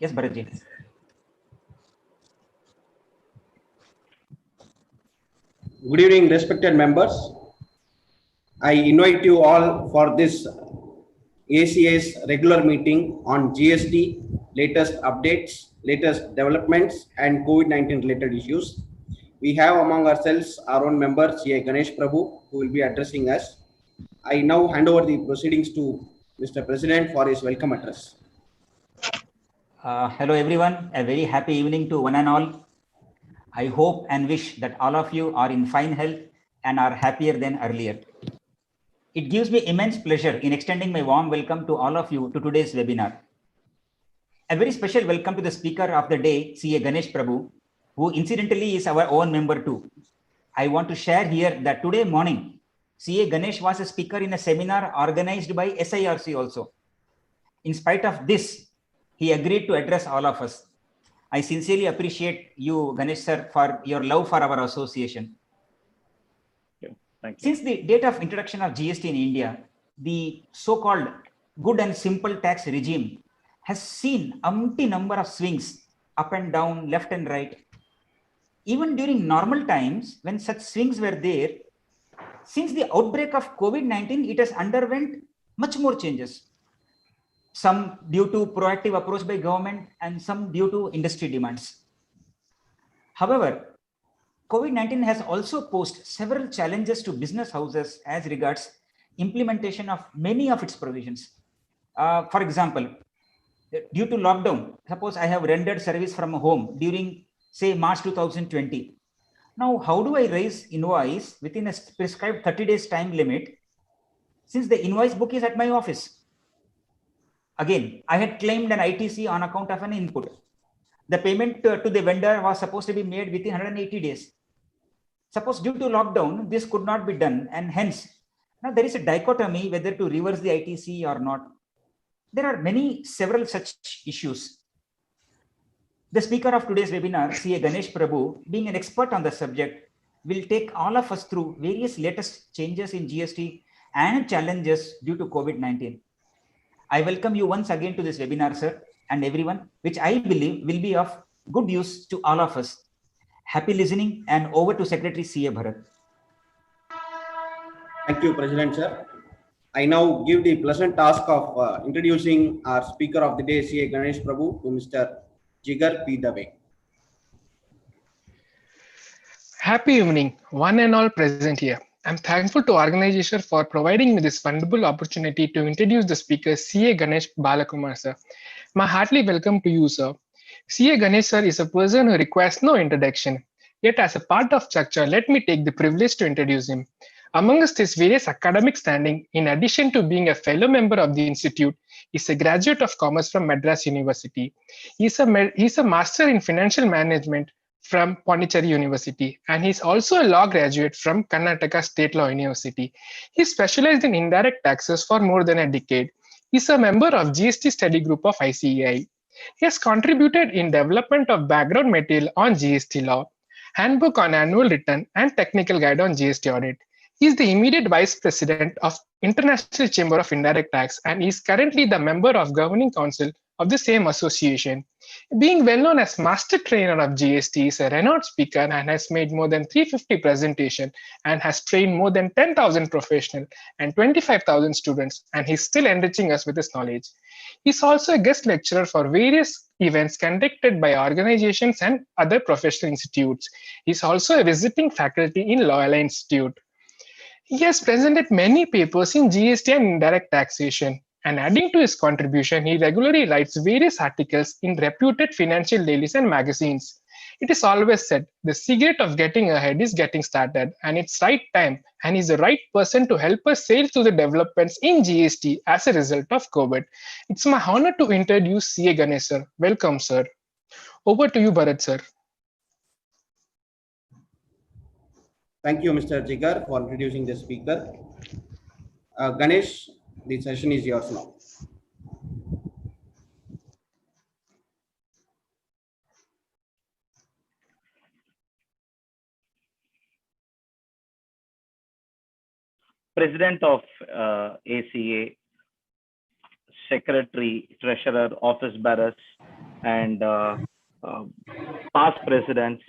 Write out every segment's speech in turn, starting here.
Yes, Bharatji. Good evening, respected members. I invite you all for this ACA's regular meeting on GST, latest updates, latest developments, and COVID-19 related issues. We have among ourselves our own member, CA Ganesh Prabhu, who will be addressing us. I now hand over the proceedings to Mr. President for his welcome address. Hello, everyone. A very happy evening to one and all. I hope and wish that all of you are in fine health and are happier than earlier. It gives me immense pleasure in extending my warm welcome to all of you to today's webinar. A very special welcome to the speaker of the day, CA Ganesh Prabhu, who incidentally is our own member too. I want to share here that today morning, CA Ganesh was a speaker in a seminar organized by SIRC also. In spite of this, he agreed to address all of us. I sincerely appreciate you, Ganesh sir, for your love for our association. Thank you. Since the date of introduction of GST in India, the so-called good and simple tax regime has seen umpty number of swings up and down, left and right. Even during normal times, when such swings were there, since the outbreak of COVID-19, it has underwent much more changes. Some due to proactive approach by government and some due to industry demands. However, COVID-19 has also posed several challenges to business houses as regards implementation of many of its provisions. For example, due to lockdown, suppose I have rendered service from home during, say, March 2020. Now, how do I raise invoice within a prescribed 30 days time limit since the invoice book is at my office? Again, I had claimed an ITC on account of an input. The payment to the vendor was supposed to be made within 180 days. Suppose due to lockdown, this could not be done, and hence, now there is a dichotomy whether to reverse the ITC or not. There are several such issues. The speaker of today's webinar, CA Ganesh Prabhu, being an expert on the subject, will take all of us through various latest changes in GST and challenges due to COVID-19. I welcome you once again to this webinar, sir, and everyone, which I believe will be of good use to all of us. Happy listening, and over to Secretary CA Bharat. Thank you, President sir. I now give the pleasant task of introducing our speaker of the day, CA Ganesh Prabhu, to Mr. Jigar P. Dave. Happy evening, one and all present here. I'm thankful to organization for providing me this wonderful opportunity to introduce the speaker, CA Ganesh Balakumar sir. My heartily welcome to you, sir. CA Ganesh sir is a person who requires no introduction. Yet as a part of structure, let me take the privilege to introduce him. Amongst his various academic standing, in addition to being a fellow member of the institute, he's a graduate of commerce from Madras University. He's a master in financial management from Pondicherry University, and he's also a law graduate from Karnataka State Law University. He specialized in indirect taxes for more than a decade. He's a member of GST study group of ICAI. He has contributed in development of background material on GST law, handbook on annual return, and technical guide on GST audit. He is the immediate vice president of International Chamber of Indirect Tax and is currently the member of governing council of the same association. Being well known as master trainer of GST, he is a renowned speaker and has made more than 350 presentations and has trained more than 10,000 professionals and 25,000 students, and he's still enriching us with his knowledge. He's also a guest lecturer for various events conducted by organizations and other professional institutes. He's also a visiting faculty in Loyola Institute. He has presented many papers in GST and indirect taxation. And adding to his contribution, he regularly writes various articles in reputed financial dailies and magazines. It is always said, the secret of getting ahead is getting started, and it's right time, and he's the right person to help us sail through the developments in GST as a result of COVID. It's my honor to introduce CA Ganesh sir. Welcome, sir. Over to you, Bharat sir. Thank you, Mr. Jigar, for introducing the speaker. Ganesh, the session is yours now. President of ACA, Secretary, Treasurer, Office Bearers, and past presidents,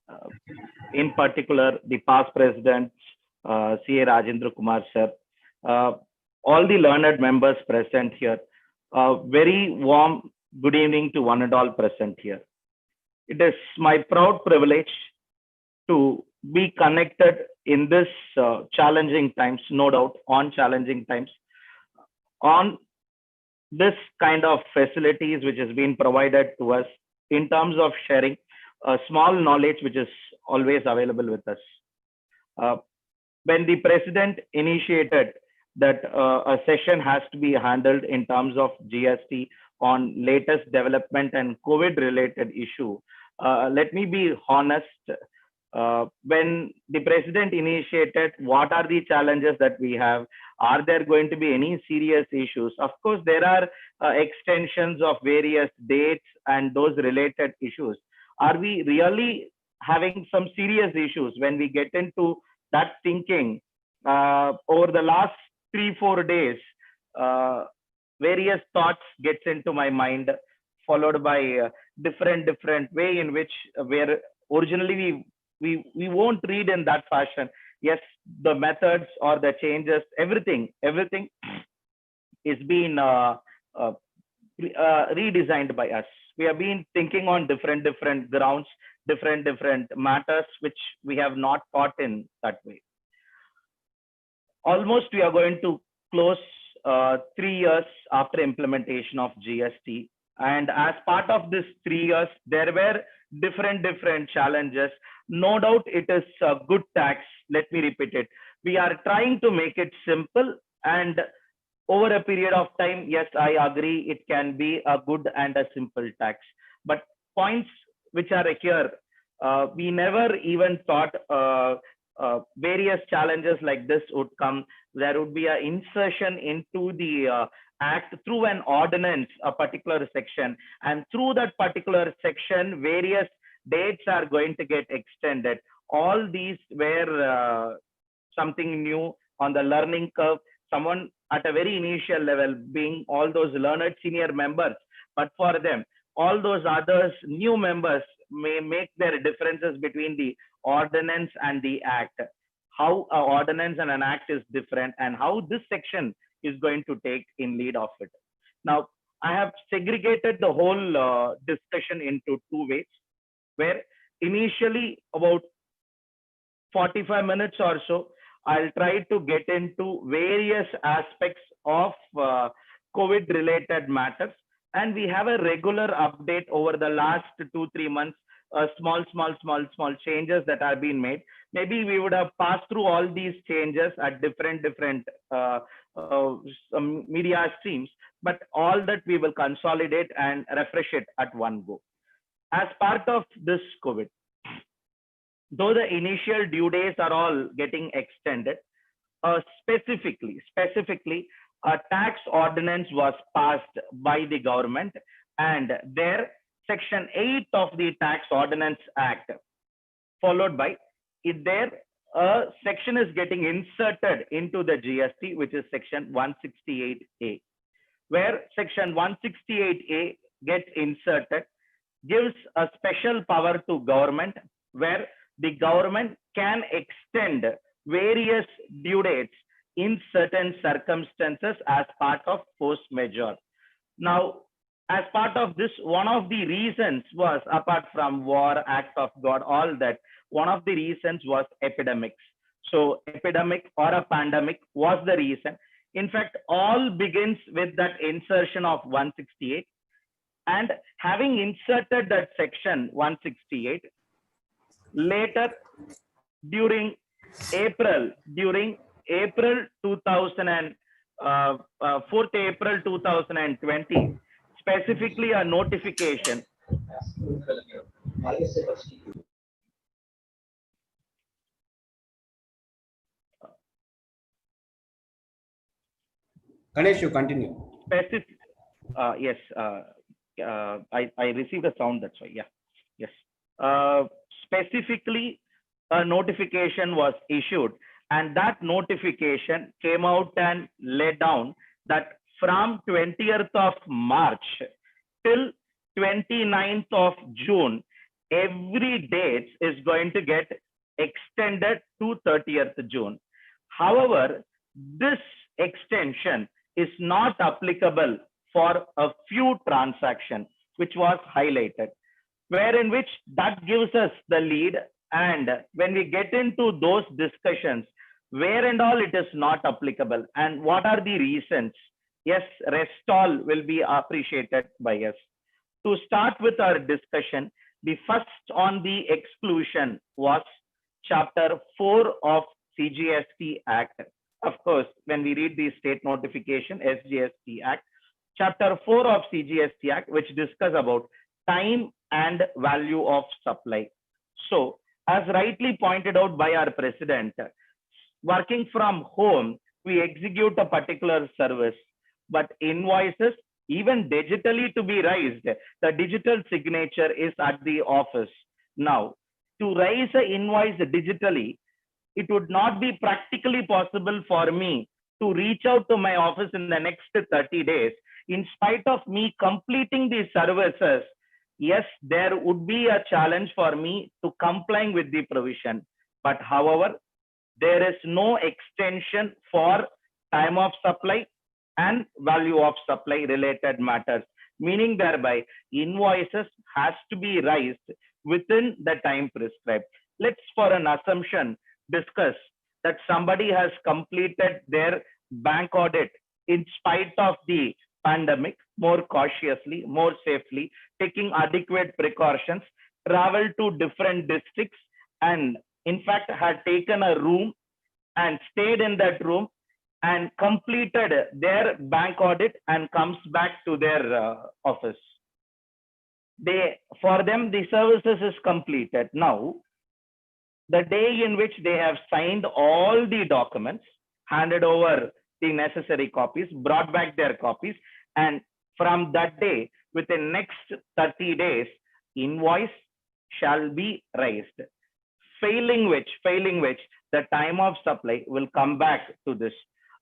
uh, in particular the past president, CA Rajendra Kumar sir, uh, all the learned members present here. Very warm good evening to one and all present here. It is my proud privilege to be connected in this challenging times, no doubt, on challenging times, on this kind of facilities which has been provided to us in terms of sharing small knowledge which is always available with us. Uh, when the president initiated that a session has to be handled in terms of GST on latest development and COVID related issue, let me be honest. When the president initiated, what are the challenges that we have? Are there going to be any serious issues? Of course, there are extensions of various dates and those related issues. Are we really having some serious issues? When we get into that thinking, over the last 3-4 days, uh, various thoughts gets into my mind, followed by different way in which where originally we won't read in that fashion. Yes, the methods or the changes, everything is being redesigned by us. We have been thinking on different grounds, different matters which we have not thought in that way. Almost we are going to close 3 years after implementation of GST. And as part of this 3 years, there were different challenges. No doubt it is a good tax. Let me repeat it. We are trying to make it simple, and over a period of time, yes, I agree, it can be a good and a simple tax. But points which are here, we never even thought various challenges like this would come. There would be an insertion into the act through an ordinance, a particular section, and through that particular section, various dates are going to get extended. All these were something new on the learning curve. Someone at a very initial level, being all those learned senior members, but for them, all those others, new members, may make their differences between the ordinance and the act. How an ordinance and an act is different, and how this section is going to take in lead of it. Now, I have segregated the whole discussion into two ways, where initially about 45 minutes or so, I'll try to get into various aspects of COVID related matters. And we have a regular update over the last 2-3 months, small changes that are being made. Maybe we would have passed through all these changes at different media streams, but all that we will consolidate and refresh it at one go. As part of this COVID, though the initial due dates are all getting extended, specifically, a tax ordinance was passed by the government, and there Section 8 of the Tax Ordinance Act, followed by it there a section is getting inserted into the GST, which is Section 168A, where Section 168A gets inserted, gives a special power to government, where the government can extend various due dates in certain circumstances as part of force majeure. Now, as part of this, one of the reasons was, apart from war, act of God, all that, one of the reasons was epidemics. So epidemic or a pandemic was the reason. In fact, all begins with that insertion of 168, and having inserted that section 168, later during April 2000 4th April 2020, specifically a notification. Ganesh, you continue. Specific, yes, I received a sound, that's why, yeah, yes. Specifically, a notification was issued, and that notification came out and laid down that from 20th of March till 29th of June, every date is going to get extended to 30th June. However, this extension is not applicable for a few transactions, which was highlighted, wherein which that gives us the lead. And when we get into those discussions, where and all it is not applicable and what are the reasons, yes, rest all will be appreciated by us. To start with our discussion, the first on the exclusion was Chapter 4 of CGST Act. Of course, when we read the state notification, SGST Act, Chapter 4 of CGST Act, which discuss about time and value of supply. So, as rightly pointed out by our president, working from home, we execute a particular service, but invoices, even digitally to be raised, the digital signature is at the office. Now, to raise an invoice digitally, it would not be practically possible for me to reach out to my office in the next 30 days. In spite of me completing these services, yes, there would be a challenge for me to complying with the provision. But however, there is no extension for time of supply and value of supply related matters, meaning thereby invoices has to be raised within the time prescribed. Let's, for an assumption, discuss that somebody has completed their bank audit in spite of the pandemic, more cautiously, more safely, taking adequate precautions, traveled to different districts, and in fact had taken a room and stayed in that room and completed their bank audit and comes back to their office. For them, the services is completed. Now, the day in which they have signed all the documents, handed over the necessary copies, brought back their copies, and from that day, within next 30 days, invoice shall be raised. Failing which, the time of supply will come back to this.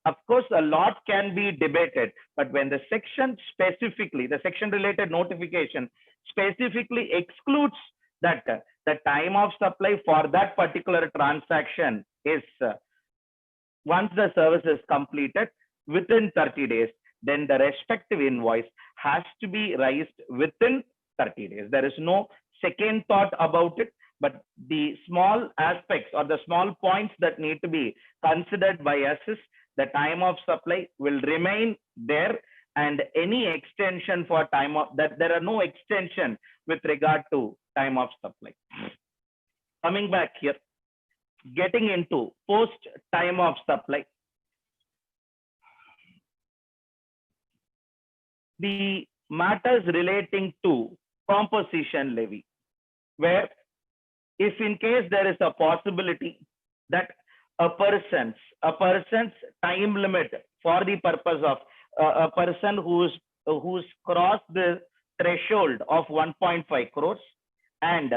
Of course, a lot can be debated, but when the section specifically, the section related notification specifically excludes that the time of supply for that particular transaction is once the service is completed within 30 days, then the respective invoice has to be raised within 30 days. There is no second thought about it, but the small aspects or the small points that need to be considered by us is the time of supply will remain there, and any extension for time of that, there are no extension with regard to time of supply. Coming back here, getting into post time of supply, the matters relating to composition levy, where if in case there is a possibility that a person's time limit for the purpose of a person who's crossed the threshold of 1.5 crores and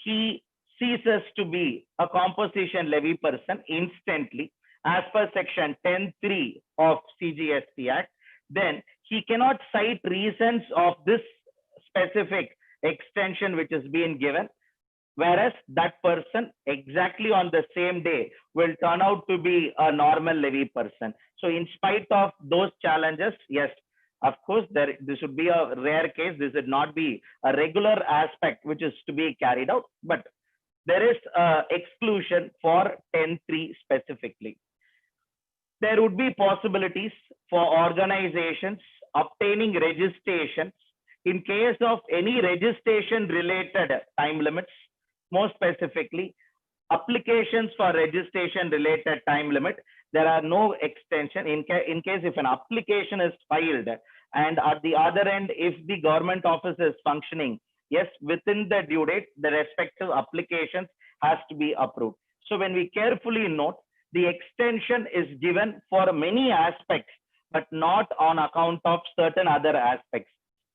he ceases to be a composition levy person instantly as per section 10(3) of CGST Act, then he cannot cite reasons of this specific extension which is being given, whereas that person exactly on the same day will turn out to be a normal levy person. So in spite of those challenges, yes, of course, this would be a rare case. This would not be a regular aspect which is to be carried out, but there is exclusion for 10(3) specifically. There would be possibilities for organizations obtaining registrations in case of any registration related time limits. More specifically, applications for registration related time limit, there are no extension in case if an application is filed and at the other end, if the government office is functioning, yes, within the due date, the respective applications has to be approved. So when we carefully note, the extension is given for many aspects, but not on account of certain other aspects.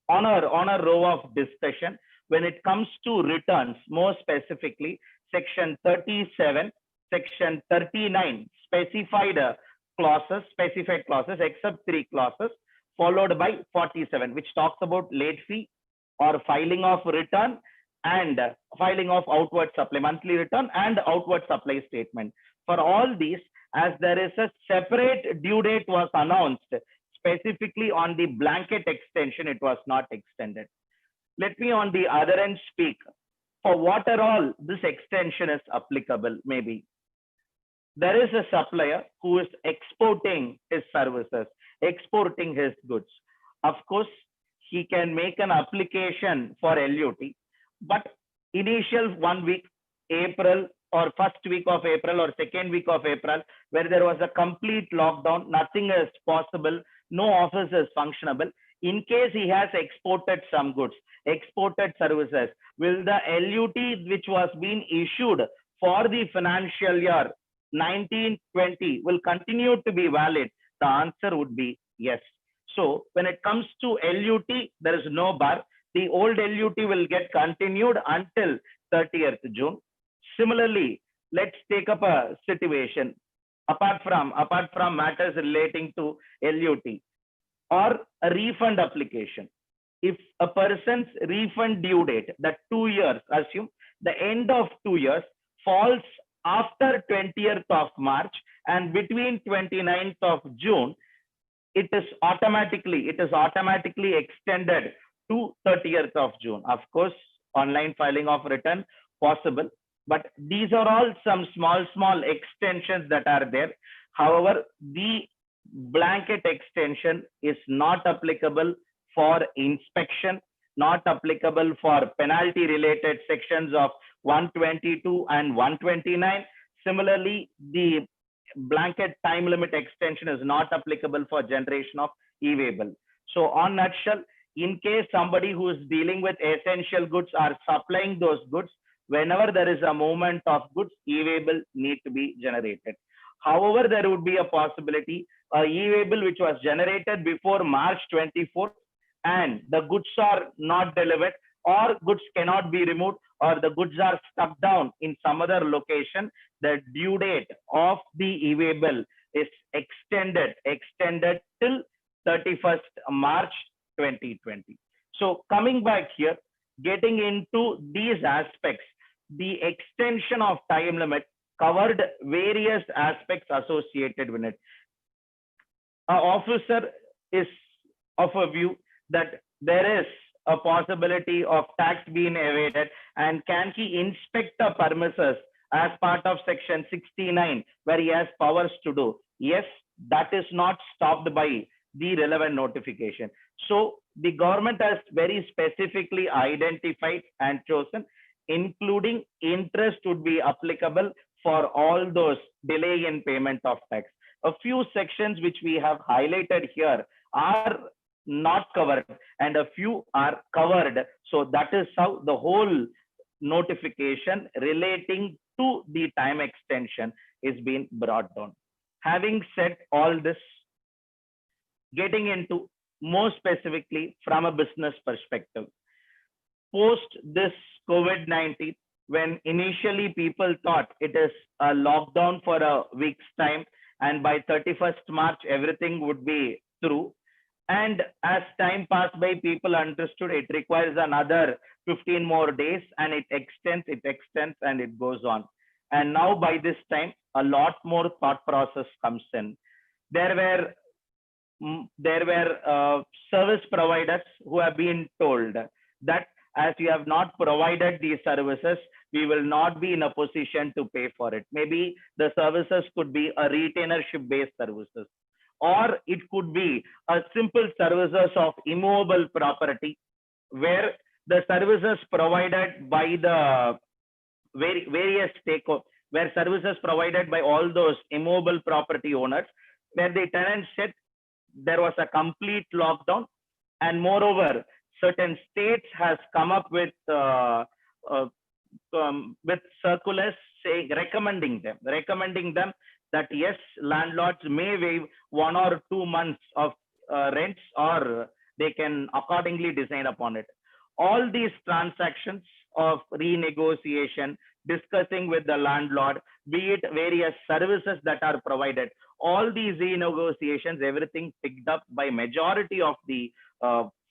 On a row of discussion, when it comes to returns, more specifically, section 37, section 39, specified clauses, except 3 clauses, followed by 47, which talks about late fee, or filing of return and filing of outward supply, monthly return and outward supply statement. For all these, as there is a separate due date was announced, specifically on the blanket extension, it was not extended. Let me on the other end speak for what are all this extension is applicable. Maybe there is a supplier who is exporting his services, exporting his goods. Of course, he can make an application for LUT, but initial 1 week, April or first week of April or second week of April, where there was a complete lockdown, nothing is possible, no office is functionable. In case he has exported some goods, exported services, will the LUT which was being issued for the financial year 1920 will continue to be valid? The answer would be yes. So when it comes to LUT, there is no bar. The old LUT will get continued until 30th June. Similarly, let's take up a situation apart from matters relating to LUT or a refund application. If a person's refund due date, that 2 years, assume the end of 2 years falls after 20th of March and between 29th of June, it is automatically extended to 30th of June. Of course, online filing of return possible, but these are all some small extensions that are there. However, the blanket extension is not applicable for inspection, not applicable for penalty related sections of 122 and 129. Similarly, the blanket time limit extension is not applicable for generation of e-waybill. So on nutshell, in case somebody who is dealing with essential goods are supplying those goods, whenever there is a movement of goods, e-waybill need to be generated. However, there would be a possibility, e-waybill which was generated before March 24th and the goods are not delivered or goods cannot be removed or the goods are stuck down in some other location, the due date of the e-waybill is extended till 31st March 2020. So coming back here, getting into these aspects, the extension of time limit covered various aspects associated with it. An officer is of a view that there is a possibility of tax being evaded, and can he inspect the premises as part of section 69 where he has powers to do? Yes, that is not stopped by the relevant notification. So the government has very specifically identified and chosen, including interest would be applicable for all those delay in payment of tax. A few sections which we have highlighted here are not covered and a few are covered. So that is how the whole notification relating to the time extension is being brought down. Having said all this, getting into more specifically from a business perspective, post this COVID-19, when initially people thought it is a lockdown for a week's time and by 31st March everything would be through, and as time passed by, people understood it requires another 15 more days and it extends and it goes on. And now by this time, a lot more thought process comes in. There were service providers who have been told that as you have not provided these services, we will not be in a position to pay for it. Maybe the services could be a retainership based services, or it could be a simple services of immovable property where the services provided by the various stakeholders, where services provided by all those immovable property owners, where the tenants said there was a complete lockdown, and moreover, certain states has come up with circulars saying, recommending them that yes, landlords may waive 1 or 2 months of rents, or they can accordingly decide upon it. All these transactions of renegotiation, discussing with the landlord, be it various services that are provided, all these renegotiations, everything picked up by majority of the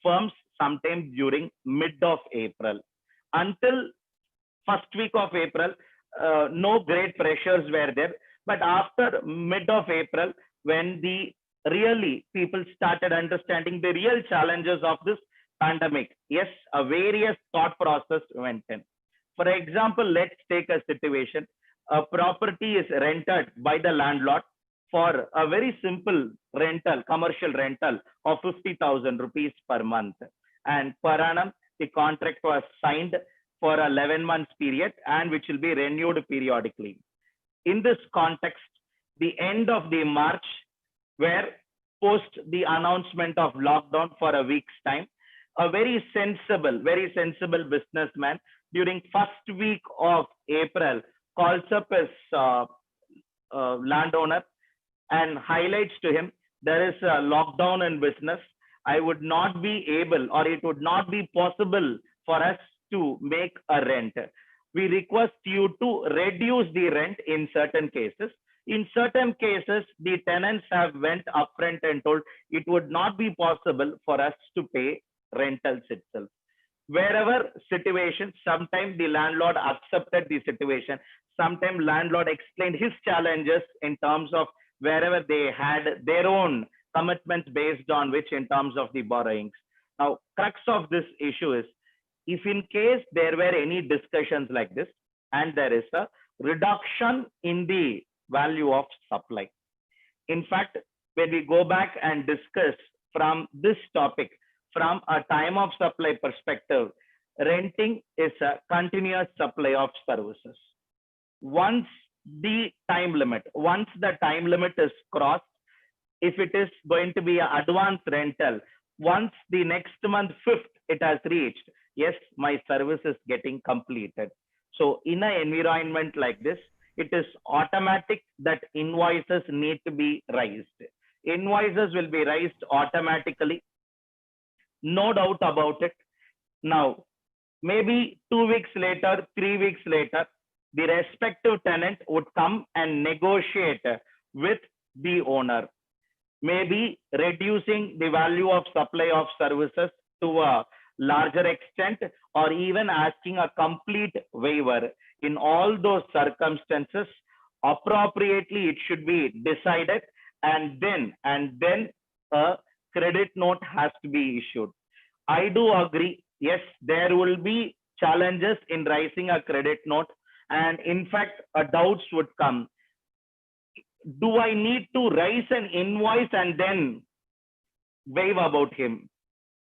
firms sometime during mid of April. Until first week of April, no great pressures were there. But after mid of April, when the really people started understanding the real challenges of this pandemic, yes, a various thought process went in. For example, let's take a situation. A property is rented by the landlord for a very simple rental, commercial rental of 50,000 rupees per month. And per annum, the contract was signed for a 11 months period and which will be renewed periodically. In this context, the end of the March, where post the announcement of lockdown for a week's time, a very sensible businessman during first week of April calls up his landowner and highlights to him, there is a lockdown in business. I would not be able, or it would not be possible for us to make a rent. We request you to reduce the rent in certain cases. In certain cases, the tenants have went upfront and told it would not be possible for us to pay rentals itself. Wherever situation, sometimes the landlord accepted the situation. Sometimes landlord explained his challenges in terms of wherever they had their own commitments based on which in terms of the borrowings. Now, crux of this issue is, if in case there were any discussions like this and there is a reduction in the value of supply. In fact, when we go back and discuss from this topic, from a time of supply perspective, renting is a continuous supply of services. Once the time limit is crossed, if it is going to be an advance rental, once the next month 5th it has reached, yes, my service is getting completed. So in an environment like this, it is automatic that invoices need to be raised. Invoices will be raised automatically, no doubt about it. Now, maybe 2 weeks later, 3 weeks later, the respective tenant would come and negotiate with the owner, maybe reducing the value of supply of services to a larger extent, or even asking a complete waiver. In all those circumstances, appropriately it should be decided, and then a credit note has to be issued. I do agree, yes, there will be challenges in raising a credit note, and in fact, doubts would come. Do I need to raise an invoice and then waive about him?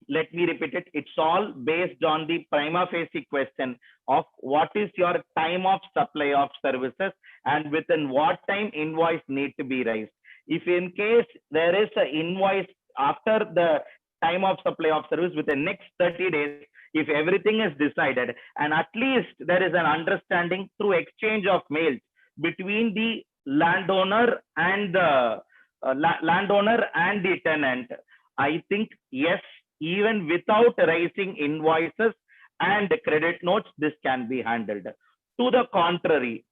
Let me repeat it. It's all based on the prima facie question of what is your time of supply of services and within what time invoice need to be raised. If in case there is an invoice after the time of supply of service within next 30 days, if everything is decided and at least there is an understanding through exchange of mails between the landowner and the tenant, I think yes, even without raising invoices and credit notes, this can be handled. To the contrary,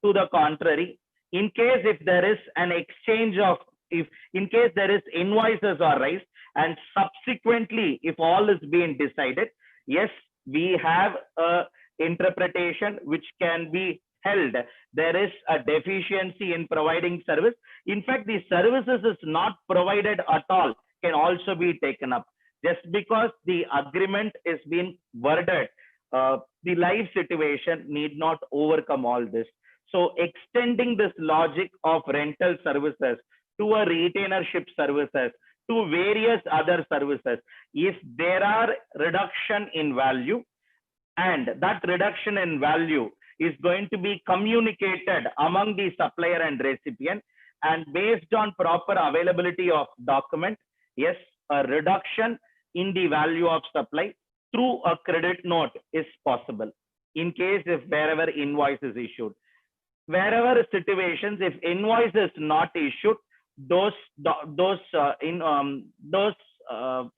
in case if there is an exchange of, if in case there is invoices are raised and subsequently if all is being decided, yes, we have a interpretation which can be held. There is a deficiency in providing service. In fact, the services is not provided at all can also be taken up. Just because the agreement is being worded, the live situation need not overcome all this. So extending this logic of rental services to a retainership services, to various other services, if there are reduction in value, and that reduction in value is going to be communicated among the supplier and recipient, and based on proper availability of document, yes, a reduction in the value of supply through a credit note is possible. In case if wherever invoice is issued, wherever situations if invoice is not issued, those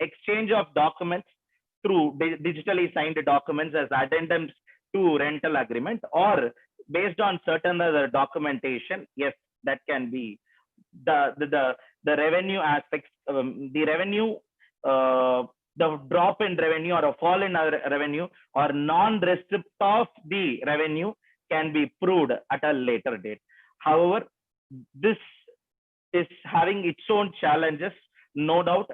exchange of documents through digitally signed documents as addendums to rental agreement or based on certain other documentation, yes, that can be the revenue aspects, the revenue the drop in revenue or a fall in our revenue or non-receipt of the revenue can be proved at a later date. However, this is having its own challenges, no doubt.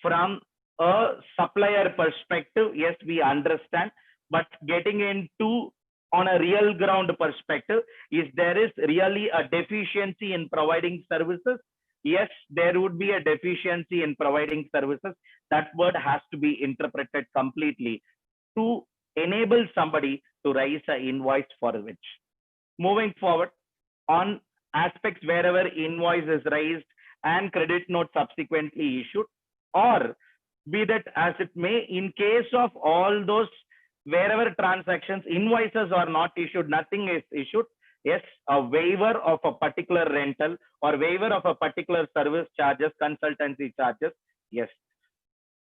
From a supplier perspective, yes, we understand, but getting into on a real ground perspective, is there is really a deficiency in providing services? Yes, there would be a deficiency in providing services. That word has to be interpreted completely to enable somebody to raise an invoice for which. Moving forward, on aspects wherever invoice is raised and credit note subsequently issued, or be that as it may, in case of all those wherever transactions, invoices are not issued, nothing is issued, yes, a waiver of a particular rental or waiver of a particular service charges, consultancy charges, yes.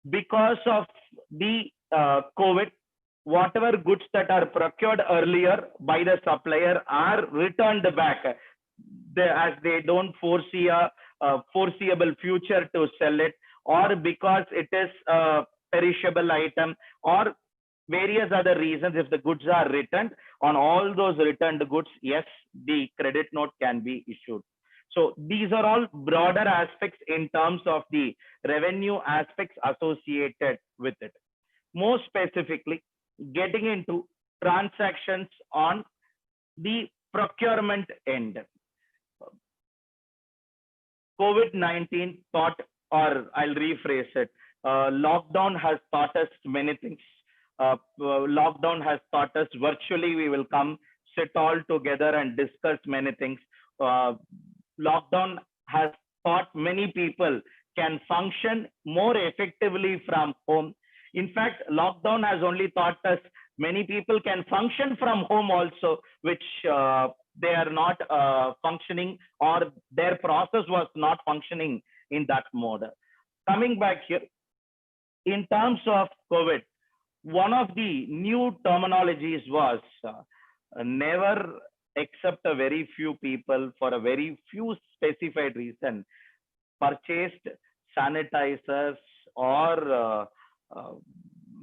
Because of the COVID, whatever goods that are procured earlier by the supplier are returned back as they don't foresee a foreseeable future to sell it, or because it is a perishable item, or various other reasons. If the goods are returned, on all those returned goods, yes, the credit note can be issued. So these are all broader aspects in terms of the revenue aspects associated with it. More specifically, getting into transactions on the procurement end. COVID-19 taught, or I'll rephrase it, lockdown has taught us many things. Lockdown has taught us virtually we will come, sit all together and discuss many things. Lockdown has taught many people can function more effectively from home. In fact, lockdown has only taught us many people can function from home also, which they are not functioning, or their process was not functioning in that mode. Coming back here, in terms of COVID, one of the new terminologies was never except a very few people for a very few specified reason purchased sanitizers or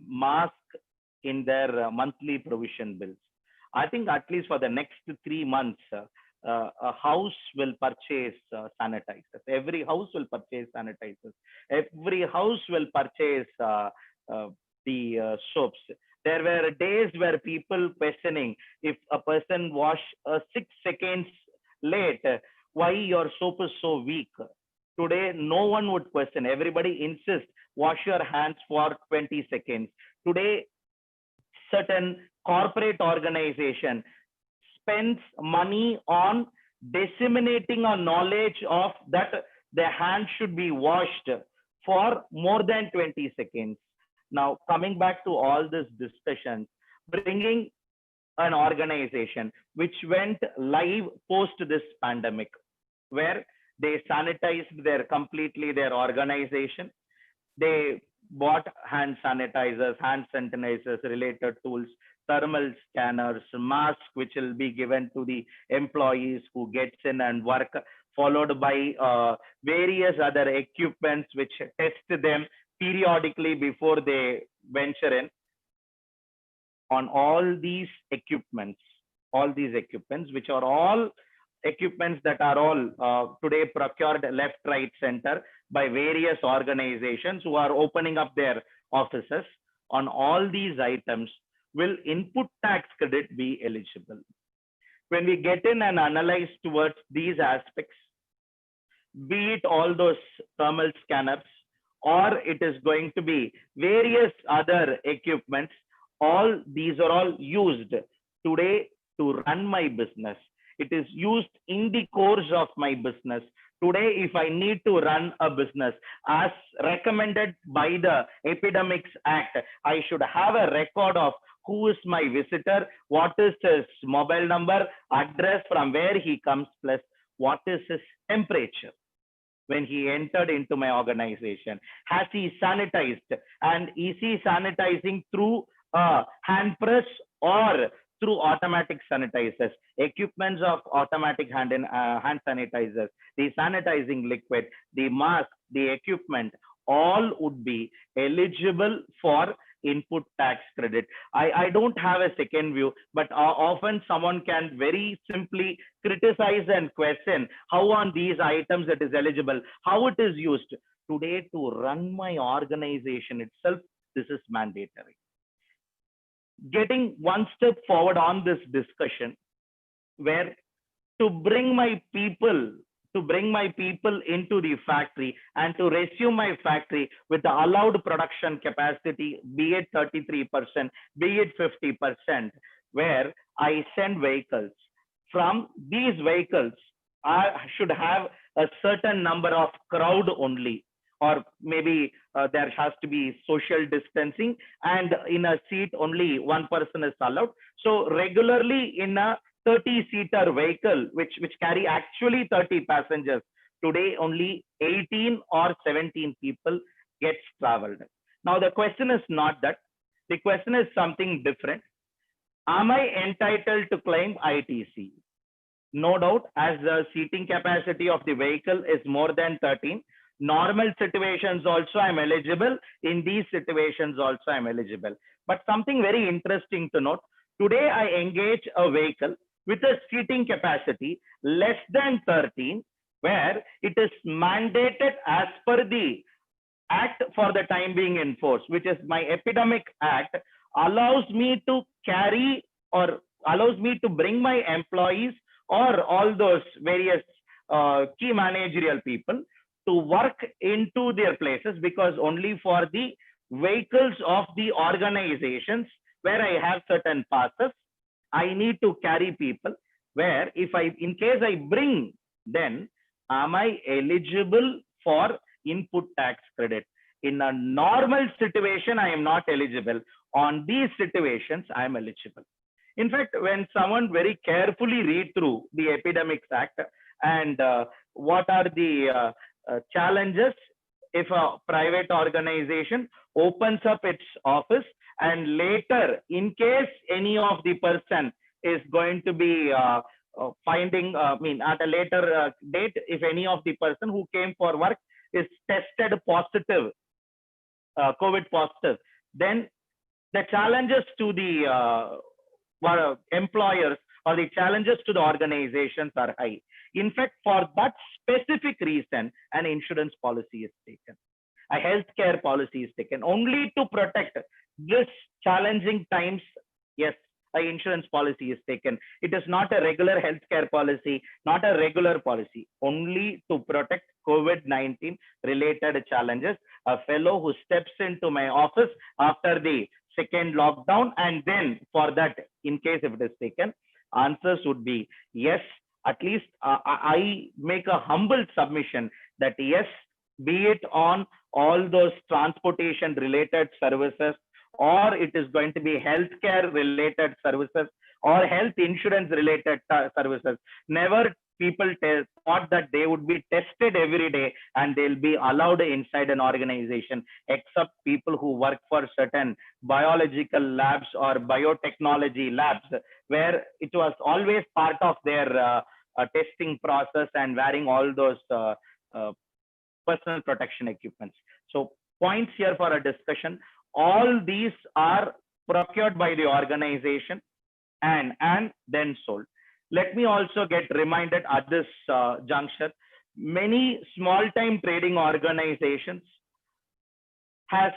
mask in their monthly provision bills. I think at least for the next 3 months, a house will purchase sanitizers. Every house will purchase sanitizers. Every house will purchase the soaps. There were days where people questioning if a person wash 6 seconds late, why your soap is so weak. Today, no one would question. Everybody insists, wash your hands for 20 seconds. Today, certain corporate organization spends money on disseminating a knowledge of that the hands should be washed for more than 20 seconds. Now, coming back to all this discussion, bringing an organization which went live post this pandemic, where they sanitized their organization. They bought hand sanitizers, hand sanitizers, related tools, thermal scanners, masks, which will be given to the employees who gets in and work, followed by various other equipments which test them periodically before they venture in. On all these equipments, which are all equipments that are all today procured left, right, center by various organizations who are opening up their offices, on all these items will input tax credit be eligible? When we get in and analyze towards these aspects, be it all those thermal scanners, or it is going to be various other equipments, all these are all used today to run my business. It is used in the course of my business. Today, if I need to run a business as recommended by the Epidemics Act, I should have a record of who is my visitor, what is his mobile number, address, from where he comes, plus what is his temperature when he entered into my organization. Has he sanitized? And is he sanitizing through a hand press or through automatic sanitizers? Equipments of automatic hand sanitizers, the sanitizing liquid, the mask, the equipment, all would be eligible for input tax credit. I don't have a second view, but often someone can very simply criticize and question how on these items it is eligible, how it is used. Today, to run my organization itself, this is mandatory. Getting one step forward on this discussion, where to bring my people into the factory and to resume my factory with the allowed production capacity, be it 33%, be it 50%, where I send vehicles. From these vehicles, I should have a certain number of crowd only, or maybe there has to be social distancing, and in a seat only one person is allowed. So regularly in a 30-seater vehicle, which carry actually 30 passengers, today only 18 or 17 people gets traveled. Now the question is not that. The question is something different. Am I entitled to claim ITC? No doubt, as the seating capacity of the vehicle is more than 13. Normal situations also I'm eligible. In these situations also I'm eligible. But something very interesting to note. Today I engage a vehicle with a seating capacity less than 13, where it is mandated as per the act for the time being in force, which is my Epidemic Act, allows me to carry or allows me to bring my employees or all those various key managerial people to work into their places, because only for the vehicles of the organizations where I have certain passes, I need to carry people, where if in case I bring, then am I eligible for input tax credit? In a normal situation, I am not eligible. On these situations, I am eligible. In fact, when someone very carefully read through the Epidemics Act and what are the challenges if a private organization opens up its office, and later, in case any of the person is going to be finding, at a later date, if any of the person who came for work is tested positive, COVID positive, then the challenges to the employers or the challenges to the organizations are high. In fact, for that specific reason, an insurance policy is taken. A healthcare policy is taken only to protect this challenging times. Yes, an insurance policy is taken. It is not a regular healthcare policy, not a regular policy, only to protect COVID-19 related challenges. A fellow who steps into my office after the second lockdown, and then for that, in case if it is taken, answers would be yes. At least I make a humble submission that yes, be it on all those transportation related services, or it is going to be healthcare related services or health insurance related services. Never people thought that they would be tested every day and they'll be allowed inside an organization, except people who work for certain biological labs or biotechnology labs, where it was always part of their testing process and wearing all those personal protection equipments. So points here for a discussion. All these are procured by the organization and then sold. Let me also get reminded at this juncture, many small time trading organizations has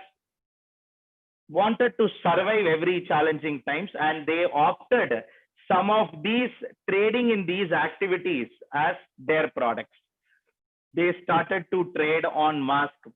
wanted to survive every challenging times, and they opted some of these trading in these activities as their products. They started to trade on masks.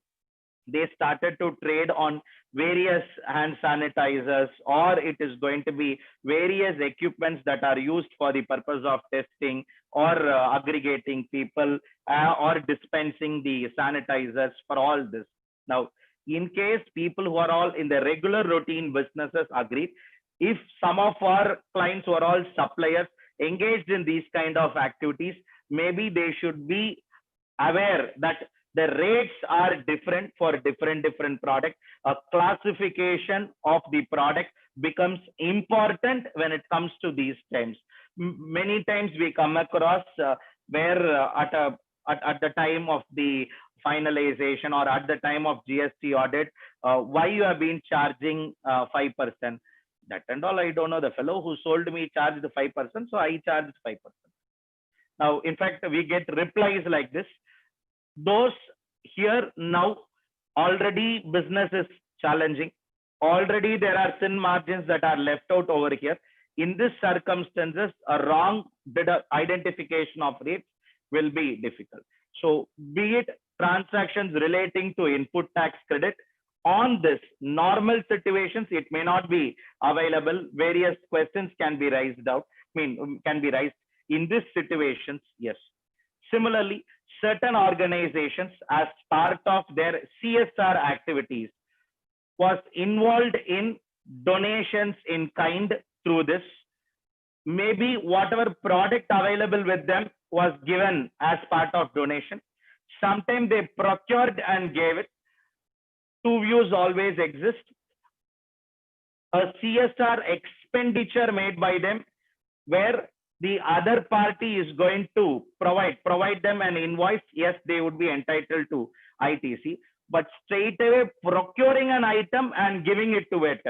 They started to trade on various hand sanitizers, or it is going to be various equipments that are used for the purpose of testing or aggregating people or dispensing the sanitizers for all this. Now, in case people who are all in the regular routine businesses agreed, if some of our clients who are all suppliers engaged in these kind of activities, maybe they should be aware that the rates are different for different products. A classification of the product becomes important when it comes to these times. Many times we come across where at the time of the finalization or at the time of GST audit, why you have been charging 5%. That and all, I don't know. The fellow who sold me charged 5%, so I charged 5%. Now, in fact, we get replies like this. Those here now, already business is challenging. Already there are thin margins that are left out over here. In this circumstances, a wrong identification of rates will be difficult. So be it transactions relating to input tax credit, on this normal situations, it may not be available. Various questions can be raised out, can be raised in these situations, yes. Similarly, certain organizations as part of their CSR activities was involved in donations in kind through this. Maybe whatever product available with them was given as part of donation. Sometimes they procured and gave it. Two views always exist. A CSR expenditure made by them where the other party is going to provide them an invoice. Yes, they would be entitled to ITC, but straight away procuring an item and giving it to it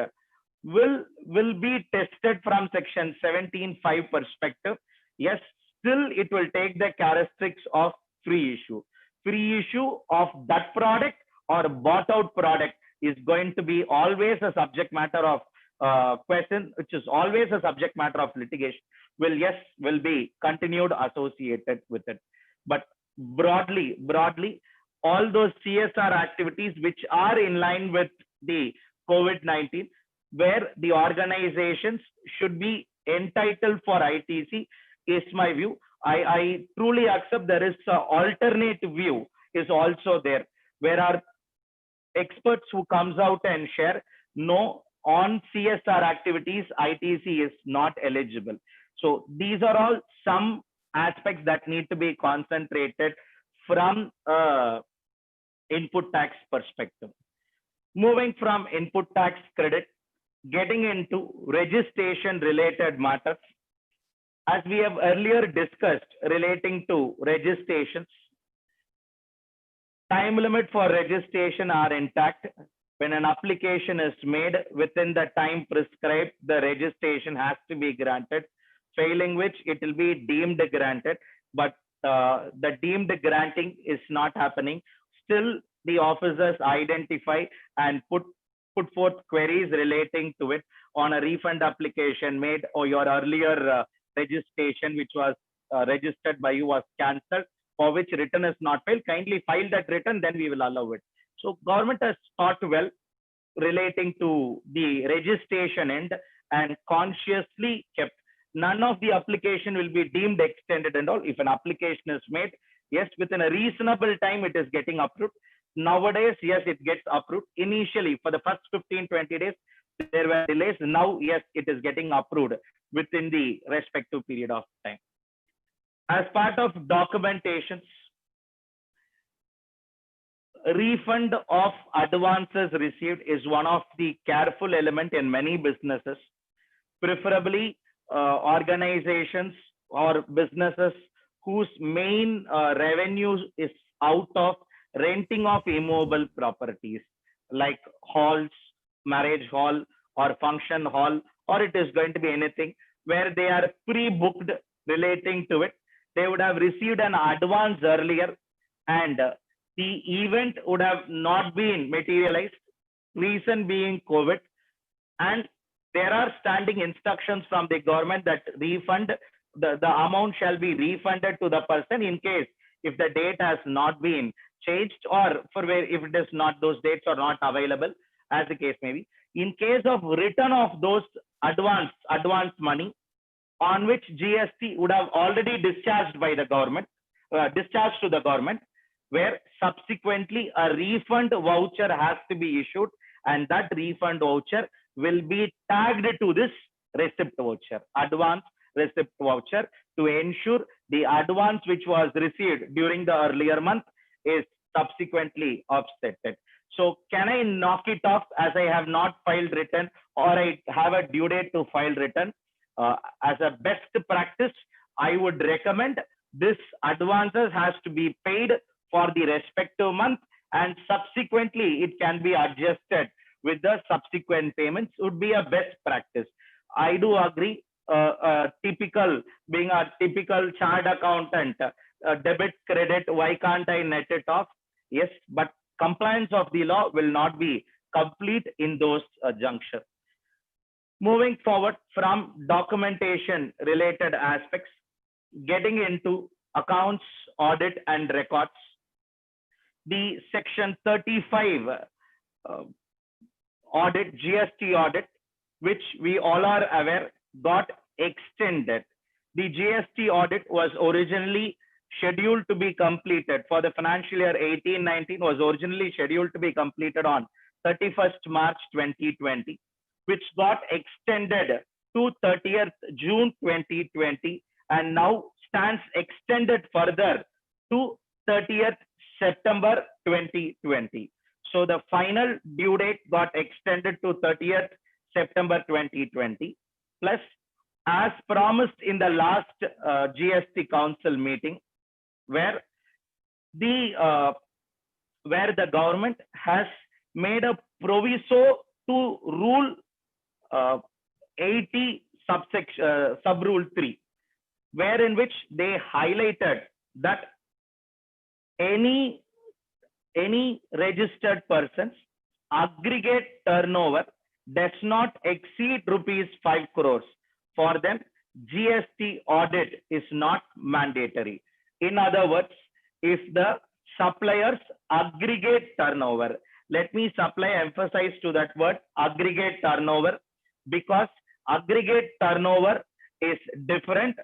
will be tested from section 17(5) perspective. Yes, still it will take the characteristics of free issue. Free issue of that product or bought out product is going to be always a subject matter of question, which is always a subject matter of litigation, will be continued associated with it. But broadly, all those CSR activities which are in line with the COVID-19, where the organizations should be entitled for ITC, is my view. I truly accept there is an alternate view is also there, where our experts who comes out and share, no, on CSR activities, ITC is not eligible. So these are all some aspects that need to be concentrated from input tax perspective. Moving from input tax credit, getting into registration related matters. As we have earlier discussed relating to registrations, time limit for registration are intact. When an application is made within the time prescribed, the registration has to be granted, failing which it will be deemed granted. But the deemed granting is not happening. Still, the officers identify and put forth queries relating to it on a refund application made, or your earlier registration which was registered by you was cancelled, for which return is not filed. Kindly file that return, then we will allow it. So government has thought well relating to the registration end and consciously kept. None of the application will be deemed extended and all. If an application is made, yes, within a reasonable time it is getting approved. Nowadays, yes, it gets approved. Initially, for the first 15-20 days, there were delays. Now, yes, it is getting approved within the respective period of time. As part of documentations, refund of advances received is one of the careful element in many businesses, preferably organizations or businesses whose main revenue is out of renting of immovable properties like halls, marriage hall or function hall, or it is going to be anything where they are pre-booked relating to it. They would have received an advance earlier and the event would have not been materialized, reason being COVID, and there are standing instructions from the government that refund, the amount shall be refunded to the person in case if the date has not been changed, or for where if it is not, those dates are not available, as the case may be. In case of return of those advance money on which GST would have already discharged by the government, discharged to the government, where subsequently a refund voucher has to be issued, and that refund voucher will be tagged to this receipt voucher, advance receipt voucher, to ensure the advance which was received during the earlier month is subsequently offsetted. So can I knock it off as I have not filed return, or I have a due date to file return? As a best practice, I would recommend this advances has to be paid for the respective month, and subsequently it can be adjusted with the subsequent payments would be a best practice. I do agree. Being a typical chart accountant, debit, credit, why can't I net it off? Yes, but compliance of the law will not be complete in those junctures. Moving forward from documentation related aspects, getting into accounts, audit and records. The section 35 audit, GST audit, which we all are aware, got extended. The GST audit was originally scheduled to be completed for the financial year 18-19, was originally scheduled to be completed on 31st March 2020, which got extended to 30th June 2020, and now stands extended further to 30th September 2020. So the final due date got extended to 30th September 2020. Plus, as promised in the last GST Council meeting, where the government has made a proviso to Rule 80 sub Rule 3, where in which they highlighted that any registered person's aggregate turnover does not exceed rupees 5 crores. For them, GST audit is not mandatory. In other words, if the supplier's aggregate turnover, let me emphasize to that word aggregate turnover, because aggregate turnover is different.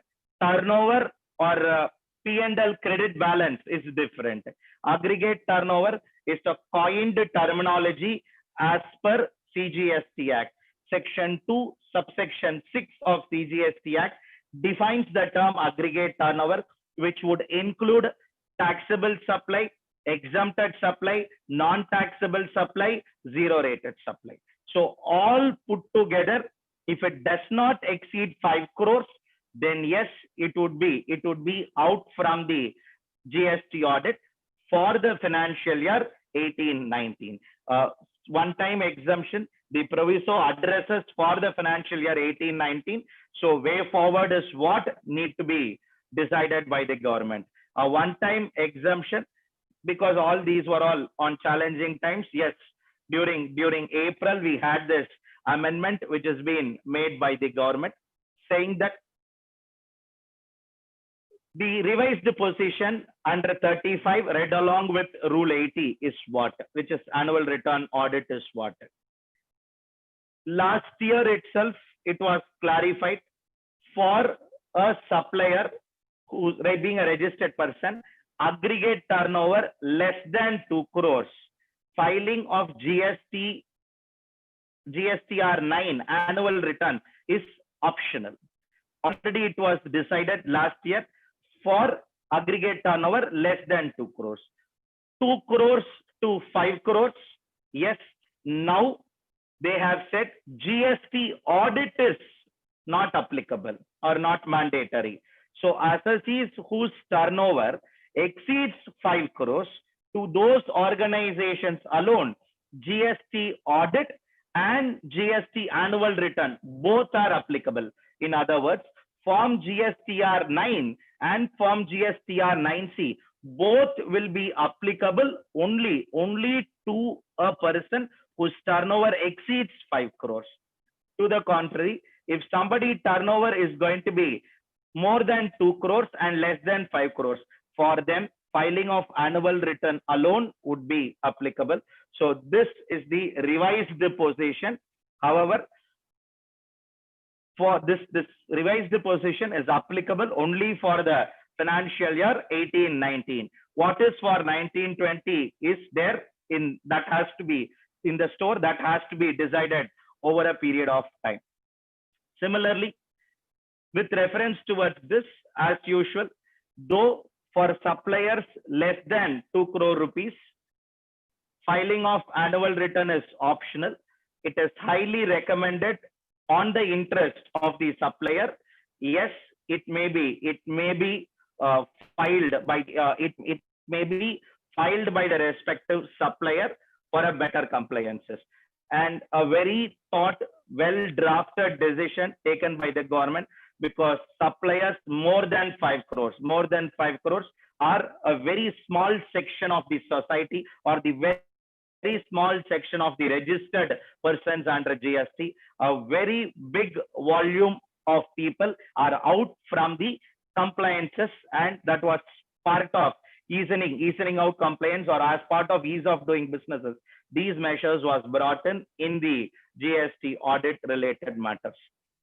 Turnover or P&L credit balance is different. Aggregate turnover is a coined terminology as per CGST Act. Section 2, subsection 6 of CGST Act defines the term aggregate turnover, which would include taxable supply, exempted supply, non-taxable supply, zero-rated supply. So all put together, if it does not exceed 5 crores, then yes, it would be out from the GST audit for the financial year 18-19. One-time exemption, the proviso addresses for the financial year 18-19. So way forward is what need to be decided by the government. A one-time exemption, because all these were all on challenging times. Yes, during April, we had this amendment which has been made by the government, saying that the revised position under 35 read along with Rule 80 is what, which is annual return audit is what. Last year itself, it was clarified for a supplier who being a registered person, aggregate turnover less than 2 crores, filing of GSTR 9 annual return is optional. Already it was decided last year for aggregate turnover less than 2 crores. 2 crores to 5 crores, yes, now they have said GST audit is not applicable or not mandatory. So assessees whose turnover exceeds 5 crores, to those organizations alone, GST audit and GST annual return both are applicable. In other words, Form GSTR 9 and Form GSTR 9C both will be applicable only to a person whose turnover exceeds 5 crores. To the contrary, if somebody turnover is going to be more than 2 crores and less than 5 crores, for them filing of annual return alone would be applicable. So this is the revised position. However, for this revised position is applicable only for the financial year 18-19. What is for 19-20 is there in that has to be in the store, that has to be decided over a period of time. Similarly, with reference towards this, as usual, though for suppliers less than 2 crore rupees, filing of annual return is optional. It is highly recommended on the interest of the supplier. Yes, it may be filed by it may be filed by the respective supplier for a better compliances. And a very thought, well drafted decision taken by the government, because suppliers more than 5 crores, are a very small section of the society, or the very small section of the registered persons under GST. A very big volume of people are out from the compliances, and that was part of easing out compliance, or as part of ease of doing businesses. These measures was brought in the GST audit related matters.